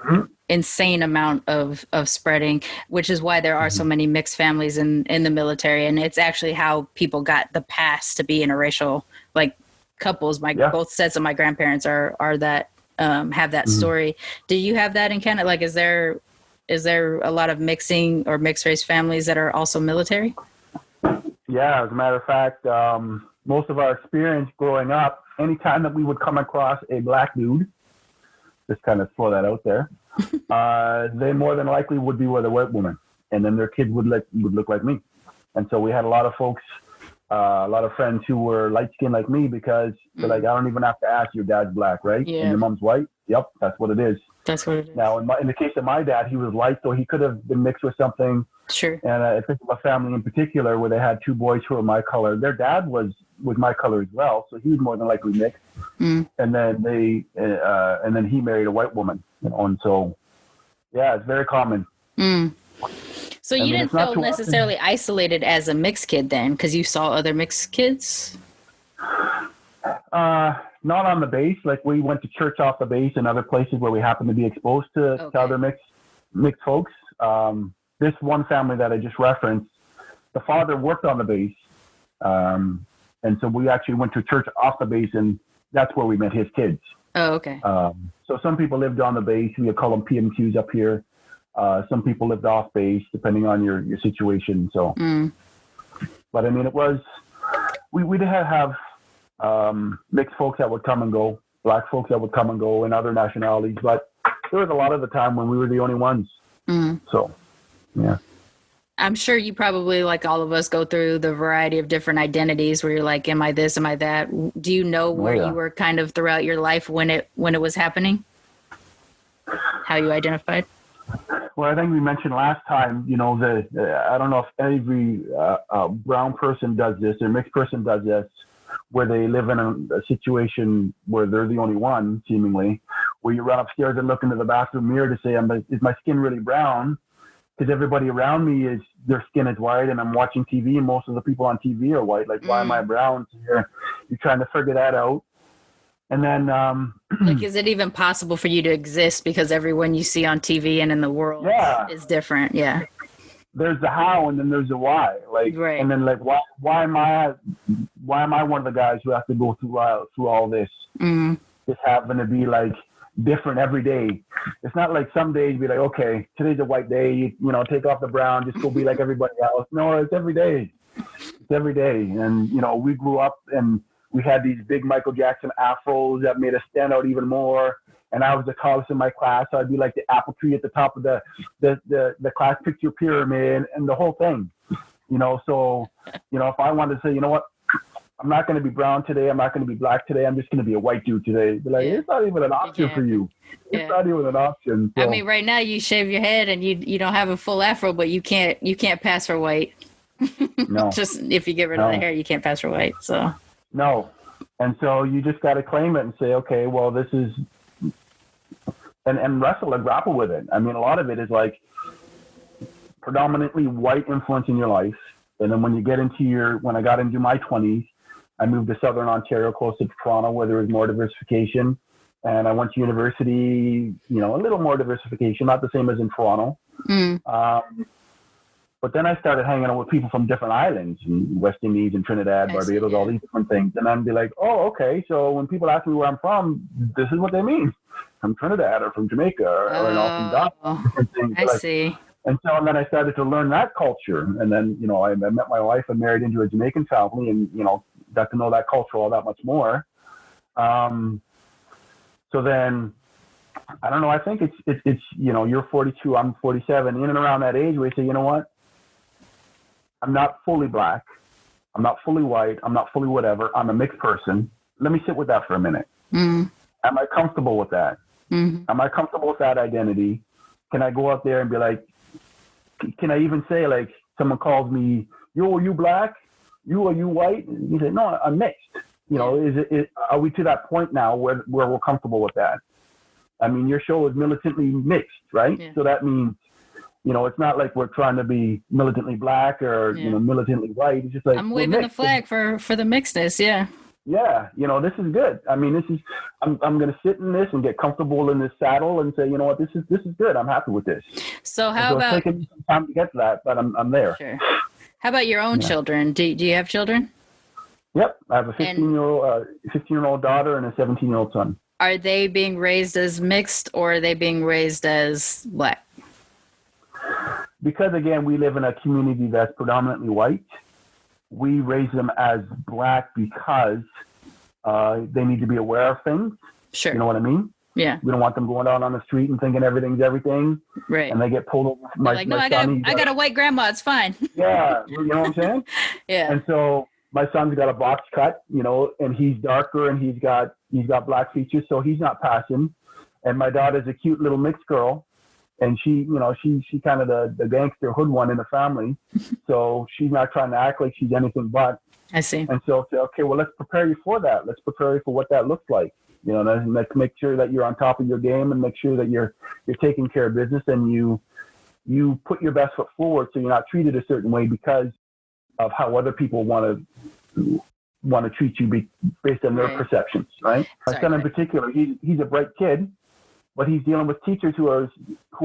insane amount of spreading, which is why there are so many mixed families in the military. And it's actually how people got the pass to be interracial, like couples. Both sets of my grandparents are that have that story. Do you have that in Canada? Like, is there a lot of mixing or mixed race families that are also military? Yeah, as a matter of fact, most of our experience growing up, anytime that we would come across a black dude, just kind of throw that out there, they more than likely would be with a white woman, and then their kids would look like me. And so we had a lot of folks, a lot of friends who were light-skinned like me because they're like, I don't even have to ask, your dad's black, right? Yeah. And your mom's white? Yep, that's what it is. That's what it is. Now, in the case of my dad, he was light, so he could have been mixed with something. Sure. And I think of a family in particular where they had two boys who were my color. Their dad was my color as well, so he was more than likely mixed. And then he married a white woman, and so yeah, it's very common. So you didn't feel necessarily isolated as a mixed kid then, because you saw other mixed kids? Not on the base. Like, we went to church off the base and other places where we happened to be exposed to other mixed folks. This one family that I just referenced, the father worked on the base. And so we actually went to church off the base, and that's where we met his kids. Oh, okay. So some people lived on the base. We call them PMQs up here. Some people lived off base, depending on your situation. So, but I mean, we did have mixed folks that would come and go, black folks that would come and go, and other nationalities. But there was a lot of the time when we were the only ones. So, yeah. I'm sure you probably, like all of us, go through the variety of different identities where you're like, am I this, am I that? Do you know where you were kind of throughout your life when it was happening? How you identified? Well, I think we mentioned last time, I don't know if every brown person does this or mixed person does this, where they live in a situation where they're the only one, seemingly, where you run upstairs and look into the bathroom mirror to say, is my skin really brown? Because everybody around me their skin is white, and I'm watching TV, and most of the people on TV are white. Like, why am I brown? So you're trying to figure that out. And then, like, is it even possible for you to exist because everyone you see on TV and in the world is different? Yeah. There's the how, and then there's the why. Like, right. And then like, why am I one of the guys who have to go through all this? Just having to be like different every day. It's not like some days be like, okay, today's a white day, take off the brown, just go be like everybody else. No, it's every day. It's every day. And, we grew up and we had these big Michael Jackson afros that made us stand out even more. and I was the tallest in my class. So I'd be like the apple tree at the top of the class picture pyramid and the whole thing, you know. So, you know, if I wanted to say, you know what, I'm not going to be brown today, I'm not going to be black today, I'm just going to be a white dude today. Be like, it's not even an option for you. It's not even an option. So. I mean, right now you shave your head and you don't have a full afro, but you can't pass for white. No. Just if you get rid of the hair, you can't pass for white. So no. And so you just got to claim it and say, okay, well, this is, and wrestle and grapple with it. I mean, a lot of it is like predominantly white influence in your life. And then when you get into when I got into my 20s, I moved to Southern Ontario, close to Toronto, where there was more diversification. And I went to university, you know, a little more diversification, not the same as in Toronto. But then I started hanging out with people from different islands, West Indies and Trinidad, Barbados, all these different things. And I'd be like, oh, okay. So when people ask me where I'm from, this is what they mean. From Trinidad or from Jamaica or you know, from Ghana, different things. I see. And so then I started to learn that culture. And then, you know, I met my wife and married into a Jamaican family and, you know, got to know that culture all that much more. So then, I don't know, I think it's you know, you're 42, I'm 47, in and around that age where you say, you know what? I'm not fully black. I'm not fully white. I'm not fully whatever. I'm a mixed person. Let me sit with that for a minute. Am I comfortable with that? Am I comfortable with that identity? Can I go out there and be like, can I even say, like, someone calls me, are you black? Are you white? And you say, no, I'm mixed. You know, are we to that point now where we're comfortable with that? I mean, your show is militantly mixed, right? Yeah. So that means, you know, it's not like we're trying to be militantly black or, you know, militantly white. It's just like, I'm waving the flag for the mixedness. Yeah. Yeah. You know, this is good. I mean, I'm going to sit in this and get comfortable in this saddle and say, you know what, this is good. I'm happy with this. So how about, it's taking me some time to get to that, but I'm there. Sure. How about your own children? Do you have children? Yep. I have a 15-year-old daughter and a 17-year-old son. Are they being raised as mixed or are they being raised as black? Because, again, we live in a community that's predominantly white, we raise them as black because they need to be aware of things. Sure. You know what I mean? Yeah. We don't want them going out on the street and thinking everything's everything. Right. And they get pulled over. I got a white grandma. It's fine. Yeah. You know what I'm saying? Yeah. And so my son's got a box cut, you know, and he's darker and he's got black features, so he's not passing. And my daughter's a cute little mixed girl. And she, you know, she kind of the gangster hood one in the family. So she's not trying to act like she's anything but. I see. And so, okay, well, let's prepare you for that. Let's prepare you for what that looks like. You know, and let's make sure that you're on top of your game and make sure that you're taking care of business and you put your best foot forward so you're not treated a certain way because of how other people want to treat you based on their perceptions, right? My son in particular, he's a bright kid. But he's dealing with teachers who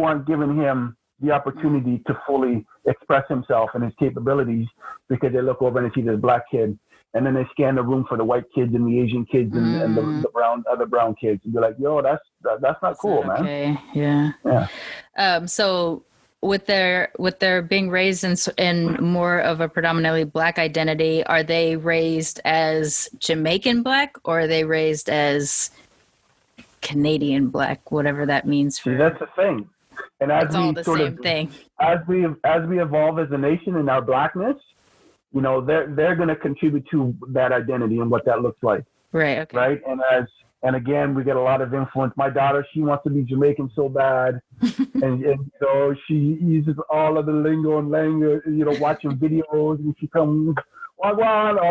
aren't giving him the opportunity to fully express himself and his capabilities because they look over and they see this black kid, and then they scan the room for the white kids and the Asian kids and the other brown kids, and be like, "Yo, that's not cool, man." Okay, yeah. So with their being raised in more of a predominantly black identity, are they raised as Jamaican black or are they raised as Canadian black, whatever that means for? See, that's the thing. And as we as we evolve as a nation in our blackness, you know, they're going to contribute to that identity and what that looks like. Right. Okay. Right. And again, we get a lot of influence. My daughter, she wants to be Jamaican so bad, and so she uses all of the lingo and language, you know, watching videos, and she comes. All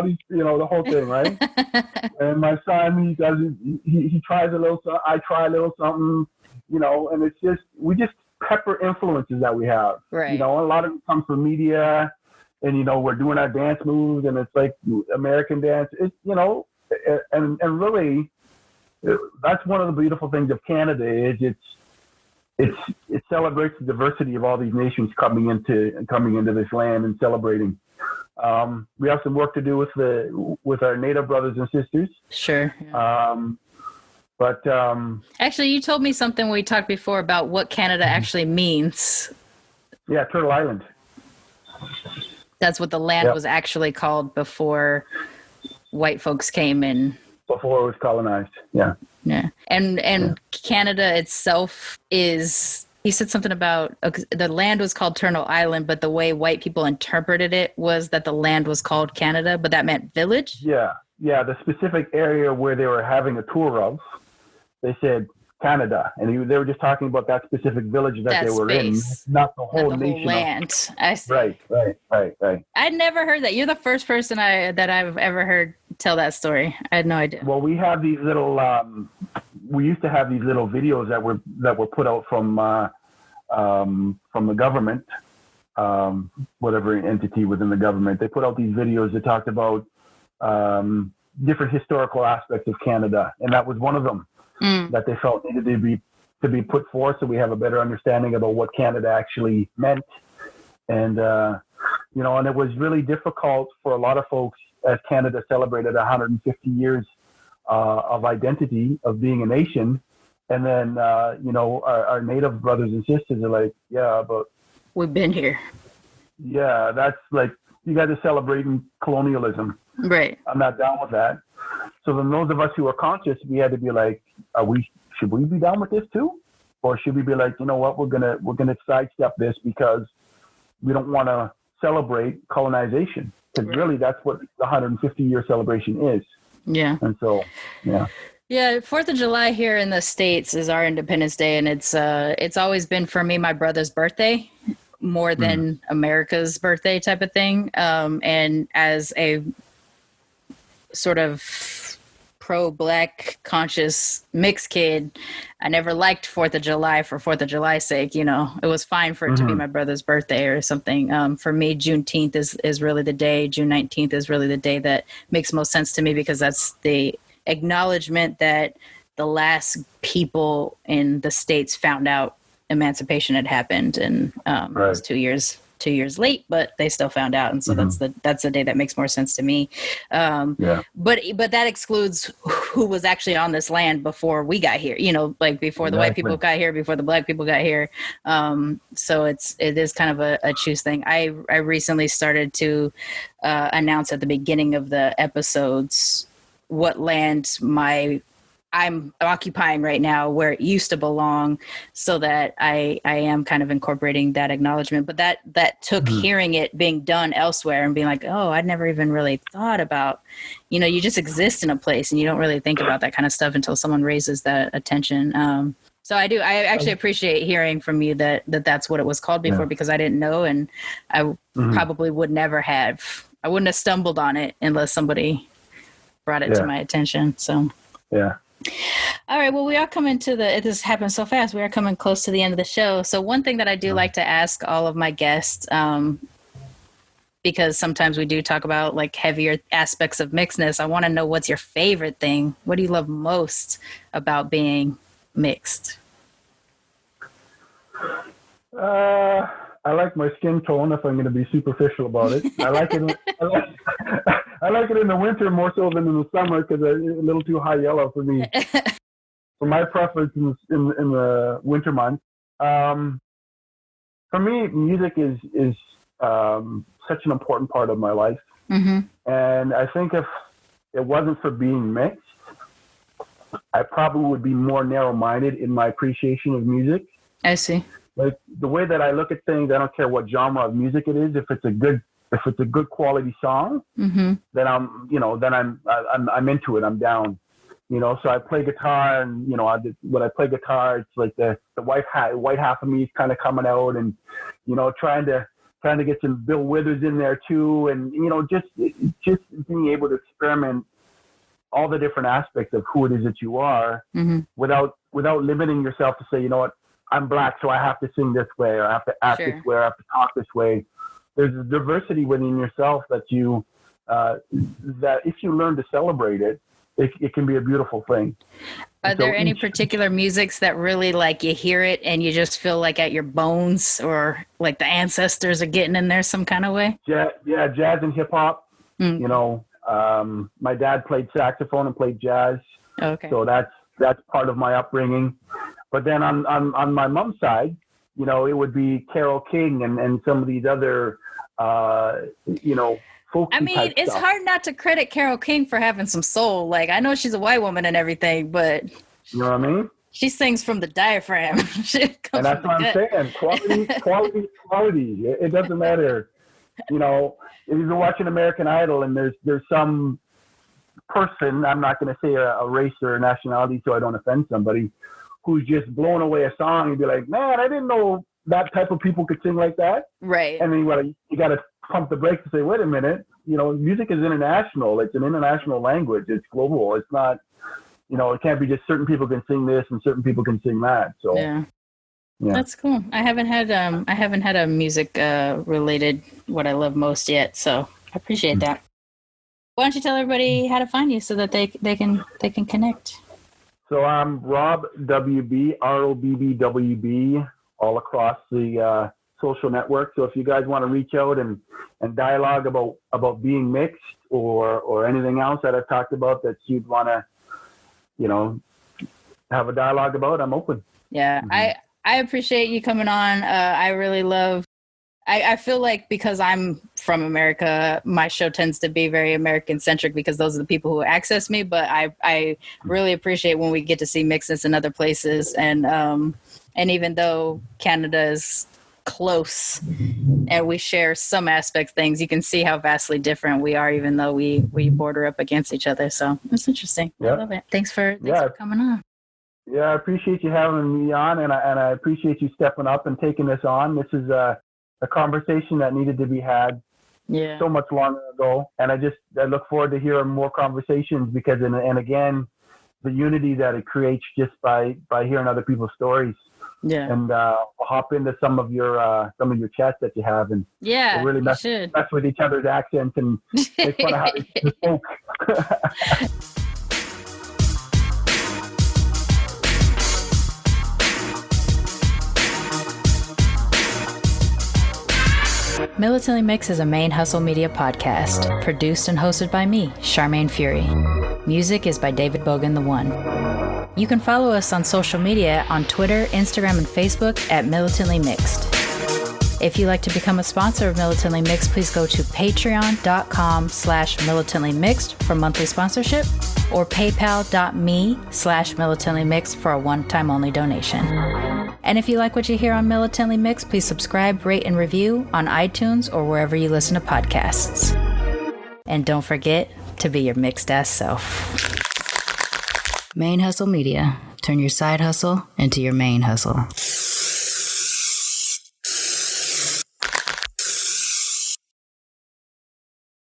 these, you know, the whole thing, right? And my son, he tries a little, I try a little something, you know, and it's just, we just pepper influences that we have. Right. You know, a lot of it comes from media, and, you know, we're doing our dance moves, and it's like American dance. It's, you know, and really, that's one of the beautiful things of Canada is it celebrates the diversity of all these nations coming into this land and celebrating. We have some work to do with our Native brothers and sisters. Sure. Yeah. Actually, you told me something when we talked before about what Canada actually means. Yeah, Turtle Island. That's what the land was actually called before white folks came in. Before it was colonized. Yeah. Yeah. And Canada itself is, he said something about the land was called Turtle Island, but the way white people interpreted it was that the land was called Canada, but that meant village. Yeah. The specific area where they were having a tour of, they said Canada, and they were just talking about that specific village that they were in, not the whole nation. Land. I see. Right. I'd never heard that. You're the first person that I've ever heard tell that story. I had no idea. Well, we have these little. We used to have these little videos that were put out from the government, whatever entity within the government. They put out these videos that talked about different historical aspects of Canada, and that was one of them. That they felt needed to be put forth, so we have a better understanding about what Canada actually meant. And and it was really difficult for a lot of folks as Canada celebrated 150 years of identity, of being a nation. And then our Native brothers and sisters are like, yeah, but we've been here. Yeah, that's like, you guys are celebrating colonialism. Right. I'm not down with that. So then those of us who are conscious, we had to be like, should we be down with this too? Or should we be like, you know what, we're gonna sidestep this because we don't want to celebrate colonization? Because really that's what the 150-year celebration is. Yeah. And so, yeah. Yeah, 4th of July here in the States is our Independence Day, and it's always been for me my brother's birthday more than America's birthday type of thing. And as a sort of pro-Black conscious mixed kid, I never liked 4th of July for 4th of July's sake. It was fine for it to be my brother's birthday or something. For me, Juneteenth is really the day. June 19th is really the day that makes most sense to me, because that's the acknowledgement that the last people in the States found out emancipation had happened, and it was 2 years late, but they still found out, and so that's the day that makes more sense to me. But that excludes who was actually on this land before we got here. Like before the white people got here, before the Black people got here. So it is kind of a choose thing. I recently started to announce at the beginning of the episodes what land I'm occupying right now, where it used to belong, so that I am kind of incorporating that acknowledgement. But that took hearing it being done elsewhere and being like, oh, I'd never even really thought about, you just exist in a place and you don't really think about that kind of stuff until someone raises that attention. So I actually appreciate hearing from you that's what it was called before, because I didn't know, and I probably would never have. I wouldn't have stumbled on it unless somebody brought it to my attention. So yeah. All right. Well, we are coming this happened so fast. We are coming close to the end of the show. So one thing that I do like to ask all of my guests, because sometimes we do talk about like heavier aspects of mixedness, I want to know, what's your favorite thing? What do you love most about being mixed? I like my skin tone, if I'm going to be superficial about it. I like it. I like it in the winter more so than in the summer, because it's a little too high yellow for me. So my preference in the winter months. For me, music is such an important part of my life. And I think if it wasn't for being mixed, I probably would be more narrow-minded in my appreciation of music. I see. Like the way that I look at things, I don't care what genre of music it is. If it's a good quality song, then I'm into it. I'm down. So I play guitar, and when I play guitar, it's like the white half of me is kind of coming out, and trying to get some Bill Withers in there too, and just being able to experiment all the different aspects of who it is that you are, without limiting yourself to say, you know what, I'm Black, so I have to sing this way, or I have to act this way, or I have to talk this way. There's a diversity within yourself that if you learn to celebrate it, it can be a beautiful thing. Are there any particular musics that really, like, you hear it and you just feel like at your bones, or like the ancestors are getting in there some kind of way? Jazz and hip hop. My dad played saxophone and played jazz. Okay. So that's part of my upbringing. But then on my mom's side, it would be Carole King and some of these other, folksy it's stuff. hard not to credit Carole King for having some soul. Like, I know she's a white woman and everything, but you know what I mean? She sings from the diaphragm. And that's what I'm saying. Quality. It doesn't matter. You know, if you're watching American Idol and there's some person, I'm not going to say a race or a nationality so I don't offend somebody, who's just blowing away a song and be like, man, I didn't know that type of people could sing like that. Right. And then you got to pump the brakes and say, wait a minute, you know, music is international. It's an international language. It's global. It's not, you know, it can't be just certain people can sing this and certain people can sing that. So yeah. That's cool. I haven't had a music related what I love most yet, so I appreciate that. Why don't you tell everybody how to find you so that they can connect? So I'm RobbWB, RobbWB, all across the social network. So if you guys want to reach out and dialogue about being mixed or anything else that I've talked about that you'd want to, you know, have a dialogue about, I'm open. Yeah, I appreciate you coming on. I really love. I feel like because I'm from America, my show tends to be very American centric because those are the people who access me. But I really appreciate when we get to see mixedness in other places, and even though Canada is close and we share some aspect things, you can see how vastly different we are, even though we border up against each other. So it's interesting. Yep. I love it. Thanks for coming on. Yeah, I appreciate you having me on, and I appreciate you stepping up and taking this on. This is a conversation that needed to be had so much longer ago, and I look forward to hearing more conversations because, and again, the unity that it creates just by hearing other people's stories. Yeah, and we'll hop into some of your chats that you have, and we'll really mess with each other's accents and make fun of how they spoke. Militantly Mixed is a ManeHustle media podcast, produced and hosted by me, Charmaine Fury. Music is by David Bogan the One. You can follow us on social media on Twitter, Instagram, and Facebook at Militantly Mixed. If you'd like to become a sponsor of Militantly Mixed, please go to patreon.com/militantlymixed for monthly sponsorship or paypal.me/militantlymixed for a one-time only donation. And if you like what you hear on Militantly Mixed, please subscribe, rate, and review on iTunes or wherever you listen to podcasts. And don't forget to be your mixed-ass self. ManeHustle Media. Turn your side hustle into your main hustle.